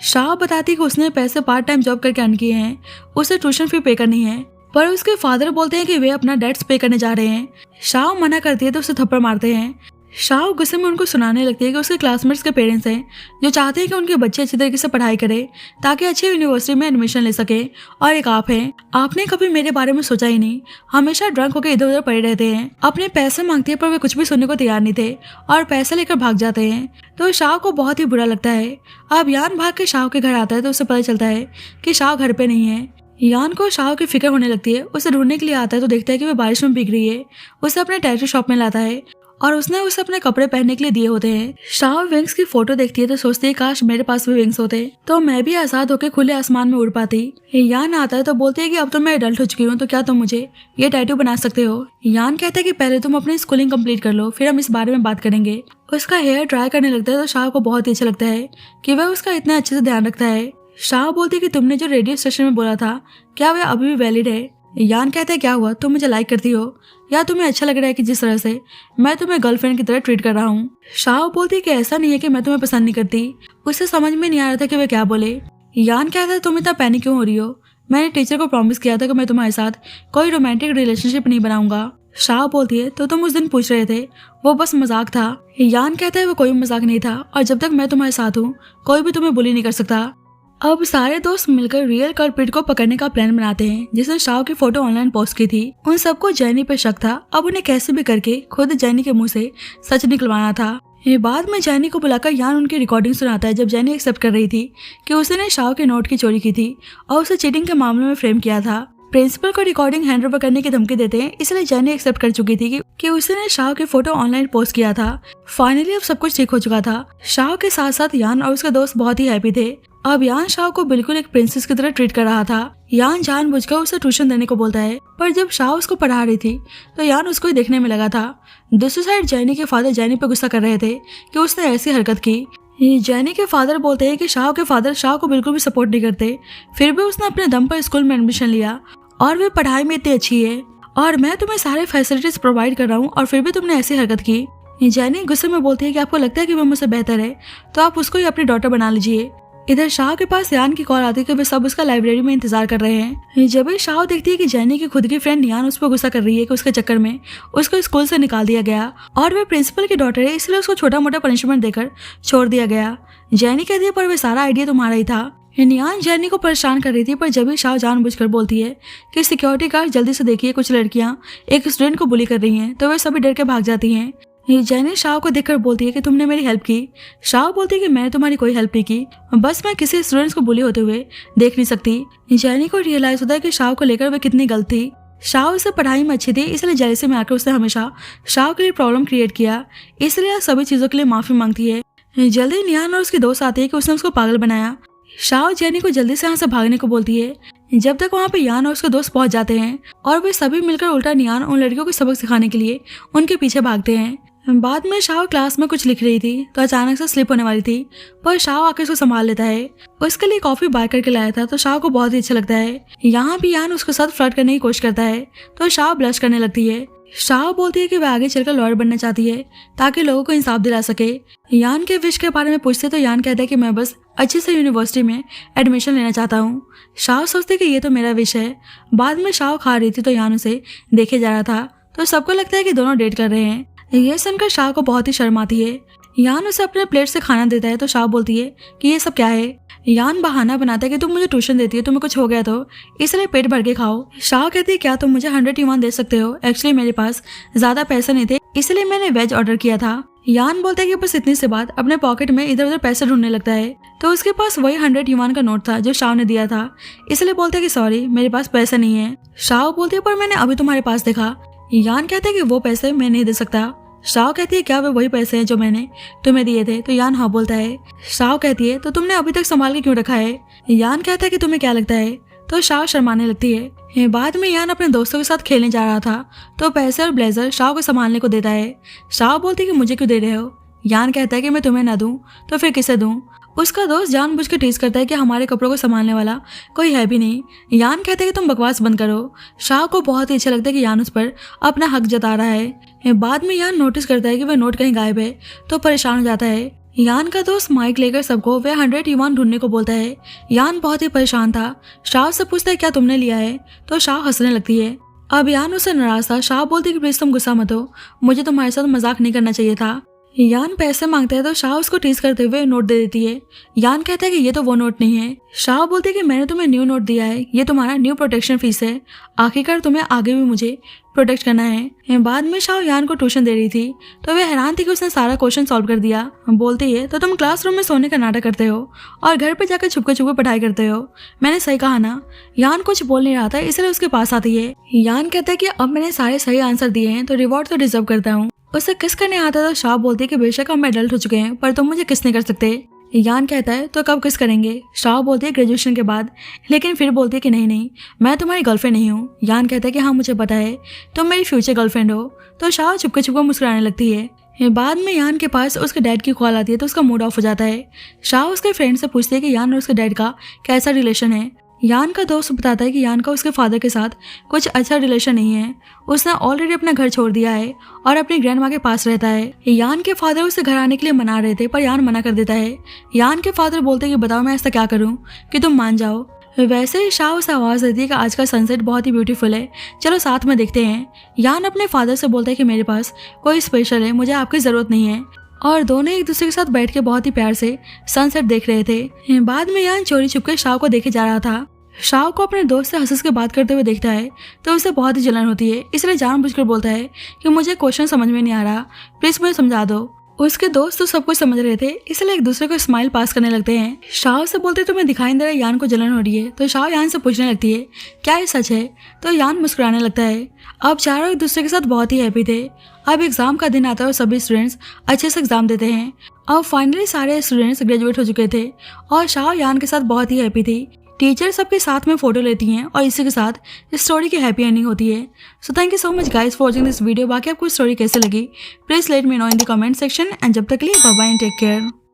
शाह बताती है कि उसने पैसे पार्ट टाइम जॉब करके अर्न किए हैं, उसे ट्यूशन फी पे करनी है, पर उसके फादर बोलते हैं कि वे अपना डेट्स पे करने जा रहे हैं। शाह मना करती है तो उसे थप्पड़ मारते हैं। शाह गुस्से में उनको सुनाने लगती है कि उसके क्लासमेट्स के पेरेंट्स हैं जो चाहते हैं कि उनके बच्चे अच्छी तरीके से पढ़ाई करें ताकि अच्छी यूनिवर्सिटी में एडमिशन ले सके, और एक आप हैं, आपने कभी मेरे बारे में सोचा ही नहीं, हमेशा ड्रंक होकर इधर उधर पड़े रहते हैं। अपने पैसे मांगती है पर वे कुछ भी सुनने को तैयार नहीं थे और पैसे लेकर भाग जाते हैं। तो शाह को बहुत ही बुरा लगता है। अब यान भाग के शाह के घर आता है तो उसे पता चलता है कि शाह घर पे नहीं है। यान को शाह की फिक्र होने लगती है, उसे ढूंढने के लिए आता है तो देखता है कि वह बारिश में भीग रही है। उसे अपने टैटू शॉप में लाता है और उसने उसे अपने कपड़े पहनने के लिए दिए होते हैं। शाह विंग्स की फोटो देखती है तो सोचती है काश मेरे पास भी विंग्स होते तो मैं भी आजाद होकर खुले आसमान में उड़ पाती। यान आता है तो बोलती है कि अब तो मैं एडल्ट हो चुकी हूँ तो क्या तुम मुझे ये टैटू बना सकते हो। यान कहता है कि पहले तुम अपनी स्कूलिंग कंप्लीट कर लो, फिर हम इस बारे में बात करेंगे। उसका हेयर ड्राई करने लगता है तो शाह को बहुत ही अच्छा लगता है कि वह उसका इतना अच्छे से ध्यान रखता है। शाह बोलती है कि तुमने जो रेडियो स्टेशन में बोला था क्या वह अभी भी वैलिड है। यान कहता है क्या हुआ, तुम मुझे लाइक करती हो या तुम्हें अच्छा लग रहा है कि जिस तरह से मैं तुम्हें गर्लफ्रेंड की तरह ट्रीट कर रहा हूँ। शाह बोलती है कि ऐसा नहीं है कि मैं तुम्हें पसंद नहीं करती। उसे समझ में नहीं आ रहा था कि वह क्या बोले। यान कहता है तुम इतना पैनिक क्यों हो रही हो, मैंने टीचर को प्रॉमिस किया था कि मैं तुम्हारे साथ कोई रोमांटिक रिलेशनशिप नहीं बनाऊंगा। शाह बोलती है तो तुम उस दिन पूछ रहे थे, वो बस मजाक था। यान कहता है वो कोई मजाक नहीं था और जब तक मैं तुम्हारे साथ हूँ कोई भी तुम्हें बुली नहीं कर सकता। अब सारे दोस्त मिलकर रियल कल्प्रिट को पकड़ने का प्लान बनाते हैं जिसने शाह की फोटो ऑनलाइन पोस्ट की थी। उन सबको जैनी पे शक था, अब उन्हें कैसे भी करके खुद जैनी के मुंह से सच निकलवाना था। ये बाद में जैनी को बुलाकर यान उनकी रिकॉर्डिंग सुनाता है जब जैनी एक्सेप्ट कर रही थी कि उसने शाह के नोट की चोरी की थी और उसे चीटिंग के मामले में फ्रेम किया था। प्रिंसिपल को रिकॉर्डिंग हैंड ओवर करने की धमकी देते हैं, इसलिए जैनी एक्सेप्ट कर चुकी थी कि उसने शाह की फोटो ऑनलाइन पोस्ट किया था। फाइनली अब सब कुछ ठीक हो चुका था। शाह के साथ साथ यान और उसके दोस्त बहुत ही हैप्पी थे। अब यान शाह को बिल्कुल एक प्रिंसेस की तरह ट्रीट कर रहा था। यान जानबूझकर उसे ट्यूशन देने को बोलता है, पर जब शाह उसको पढ़ा रही थी तो यान उसको ही देखने में लगा था। दूसरी साइड जैनी के फादर जैनी पर गुस्सा कर रहे थे कि उसने ऐसी हरकत की। जैनी के फादर बोलते हैं कि शाह के फादर शाह को बिल्कुल भी सपोर्ट नहीं करते, फिर भी उसने अपने दम पर स्कूल में एडमिशन लिया और वे पढ़ाई में इतनी अच्छी है और मैं तुम्हें सारे फैसिलिटीज प्रोवाइड कर रहा हूँ और फिर भी तुमने ऐसी हरकत की। जैनी गुस्से में बोलती है कि आपको लगता है कि वह मुझसे बेहतर है तो आप उसको ही अपनी डॉटर बना लीजिए। इधर शाह के पास यान की कॉल आती है कि वे सब उसका लाइब्रेरी में इंतजार कर रहे हैं। जब भी शाह देखती है कि जैनी की खुद की फ्रेंड यान उस पर गुस्सा कर रही है कि उसके चक्कर में उसको स्कूल से निकाल दिया गया और वे प्रिंसिपल की डॉटर है इसलिए उसको छोटा मोटा पनिशमेंट देकर छोड़ दिया गया। जैनी कहती है पर वे सारा आइडिया तुम्हारा ही था। यान जैनी को परेशान कर रही थी पर जब भी शाह जानबूझकर बोलती है कि सिक्योरिटी गार्ड जल्दी से देखिए कुछ लड़कियां एक स्टूडेंट को बुली कर रही हैं तो वे सभी डर के भाग जाती हैं। जैनी शाह को देखकर बोलती है कि तुमने मेरी हेल्प की। शाह बोलती है कि मैंने तुम्हारी कोई हेल्प नहीं की, बस मैं किसी स्टूडेंट्स को बुली होते हुए देख नहीं सकती। जैनी को रियलाइज होता है कि शाह को लेकर वे कितनी गलत थी। शाह उसे पढ़ाई में अच्छी थी इसलिए जेलसी में आकर उसने हमेशा शाह के लिए प्रॉब्लम क्रिएट किया, इसलिए सभी चीजों के लिए माफी मांगती है। जल्दी नियान और उसकी दोस्त आती है कि उसने उसको पागल बनाया। शाह जैनी को जल्दी से यहाँ से भागने को बोलती है। जब तक वहाँ पे यान और उसके दोस्त पहुंच जाते हैं और वे सभी मिलकर उल्टा नियान उन लड़कियों को सबक सिखाने के लिए उनके पीछे भागते हैं। बाद में शाह क्लास में कुछ लिख रही थी तो अचानक से स्लिप होने वाली थी, पर शाह आकर उसको संभाल लेता है। उसके लिए कॉफी बाय करके लाया था तो शाह को बहुत ही अच्छा लगता है। यहाँ भी यान उसके साथ फ्लर्ट करने की कोशिश करता है तो शाह ब्लश करने लगती है। शाह बोलती है कि वह आगे चलकर लॉयर बनना चाहती है ताकि लोगों को इंसाफ दिला सके। यान के विश के बारे में पूछते तो यान कहता है कि मैं बस अच्छी से यूनिवर्सिटी में एडमिशन लेना चाहता हूँ। शाह सोचते कि ये तो मेरा विश है। बाद में शाह खा रही थी तो यान उसे देखे जा रहा था तो सबको लगता है कि दोनों डेट कर रहे हैं। ये सुनकर शाह को बहुत ही शर्म आती है। यान उसे अपने प्लेट से खाना देता है तो शाह बोलती है कि ये सब क्या है। यान बहाना बनाता है कि तुम मुझे ट्यूशन देती है, तुम्हें कुछ हो गया तो इसलिए पेट भर के खाओ। शाह कहती है क्या तुम मुझे 100 युआन दे सकते हो? एक्चुअली मेरे पास ज्यादा पैसे नहीं थे इसलिए मैंने वेज ऑर्डर किया था। यान बोलता है कि बस इतनी सी बात, अपने पॉकेट में इधर उधर पैसे ढूंढने लगता है तो उसके पास वही 100 युआन का नोट था जो शाह ने दिया था, इसलिए बोलता है कि सॉरी मेरे पास पैसे नहीं है। शाह बोलती है पर मैंने अभी तुम्हारे पास देखा। यान कहते हैं कि वो पैसे मैं नहीं दे सकता। शाह कहती है क्या वे वही पैसे हैं जो मैंने तुम्हें दिए थे? तो यान हाँ बोलता है। शाह कहती है तो तुमने अभी तक संभाल के क्यों रखा है? यान कहता है कि तुम्हें क्या लगता है? तो शाह शर्माने लगती है। बाद में यान अपने दोस्तों के साथ खेलने जा रहा था तो पैसे और ब्लेजर शाह को संभालने को देता है। शाह बोलती है कि मुझे क्यों दे रहे हो? यान कहता है कि मैं तुम्हें ना दूं तो फिर किसे दूं? उसका दोस्त जानबूझ के टीज करता है कि हमारे कपड़ों को संभालने वाला कोई है भी नहीं। यान कहता है कि तुम बकवास बंद करो। शाह को बहुत ही अच्छा लगता है कि यान उस पर अपना हक जता रहा है। बाद में यान नोटिस करता है कि वह नोट कहीं गायब है तो परेशान हो जाता है। यान का दोस्त माइक लेकर सबको वह 100 युआन ढूंढने को बोलता है। यान बहुत ही परेशान था। शाह से पूछता है क्या तुमने लिया है? तो शाह हंसने लगती है। अब यान उससे नाराज था। शाह बोलती है कि प्लीज तुम गुस्सा मत हो, मुझे तुम्हारे साथ मजाक नहीं करना चाहिए था। यान पैसे मांगता है तो शाह उसको टीज करते हुए नोट दे देती है। यान कहता है कि ये तो वो नोट नहीं है। शाह बोलते है कि मैंने तुम्हें न्यू नोट दिया है, ये तुम्हारा न्यू प्रोटेक्शन फीस है, आखिरकार तुम्हें आगे भी मुझे प्रोटेक्ट करना है। बाद में शाह यान को ट्यूशन दे रही थी तो वह हैरान थी कि उसने सारा क्वेश्चन सॉल्व कर दिया। बोलती है तो तुम क्लासरूम में सोने का नाटक करते हो और घर पे जाकर छुपके छुपके पढ़ाई करते हो, मैंने सही कहा ना? यान कुछ बोल नहीं रहा था इसलिए उसके पास आती है। यान कहता है कि अब मैंने सारे सही आंसर दिए हैं तो रिवॉर्ड तो डिजर्व करता हूँ। उसे किस करने आता तो शाह बोलती है कि बेशक हम एडल्ट हो चुके हैं पर तुम मुझे किस नहीं कर सकते। यान कहता है तो कब किस करेंगे? शाह बोलती है ग्रेजुएशन के बाद, लेकिन फिर बोलती है कि नहीं मैं तुम्हारी गर्लफ्रेंड नहीं हूँ। यान कहता है कि हाँ मुझे पता है तुम मेरी फ्यूचर गर्लफ्रेंड हो। तो शाह चुपके चुपके मुस्कुराने लगती है। बाद में यान के पास उसके डैड की कॉल आती है तो उसका मूड ऑफ हो जाता है। शाह उसके फ्रेंड से पूछती है कि यान और उसके डैड का कैसा रिलेशन है। यान का दोस्त बताता है कि यान का उसके फादर के साथ कुछ अच्छा रिलेशन नहीं है, उसने ऑलरेडी अपना घर छोड़ दिया है और अपनी ग्रैंड माँ के पास रहता है। यान के फादर उसे घर आने के लिए मना रहे थे पर यान मना कर देता है। यान के फादर बोलते हैं कि बताओ मैं ऐसा क्या करूँ कि तुम मान जाओ। वैसे ही शाह उसे आवाज देती है कि आज का सनसेट बहुत ही ब्यूटीफुल है, चलो साथ में देखते हैं। यान अपने फादर से बोलता है कि मेरे पास कोई स्पेशल है, मुझे आपकी जरूरत नहीं है। और दोनों एक दूसरे के साथ बैठ के बहुत ही प्यार से सनसेट देख रहे थे। बाद में यान चोरी छुपके शाह को देखे जा रहा था। शाह को अपने दोस्त से हंस के बात करते हुए देखता है तो उसे बहुत ही जलन होती है, इसलिए जानबूझकर बोलता है कि मुझे क्वेश्चन समझ में नहीं आ रहा, प्लीज मुझे समझा दो। उसके दोस्त तो सब कुछ समझ रहे थे इसलिए एक दूसरे को स्माइल पास करने लगते हैं। शाह से बोलते तुम्हें दिखाई दे रहा है यान को जलन हो रही है। तो शाह यान से पूछने लगती है क्या ये सच है? तो यान मुस्कुराने लगता है। अब चारों एक दूसरे के साथ बहुत ही हैप्पी थे। अब एग्जाम का दिन आता है और सभी स्टूडेंट्स अच्छे से एग्जाम देते हैं। अब फाइनली सारे स्टूडेंट्स ग्रेजुएट हो चुके थे और शाह यान के साथ बहुत ही हैप्पी थी। टीचर सबके साथ में फोटो लेती हैं और इसी के साथ इस स्टोरी की हैप्पी एंडिंग होती है। So thank you so much guys for watching this video. बाकी आपको स्टोरी कैसे लगी please let me know in the comment section and जब तक के लिए bye bye and take care.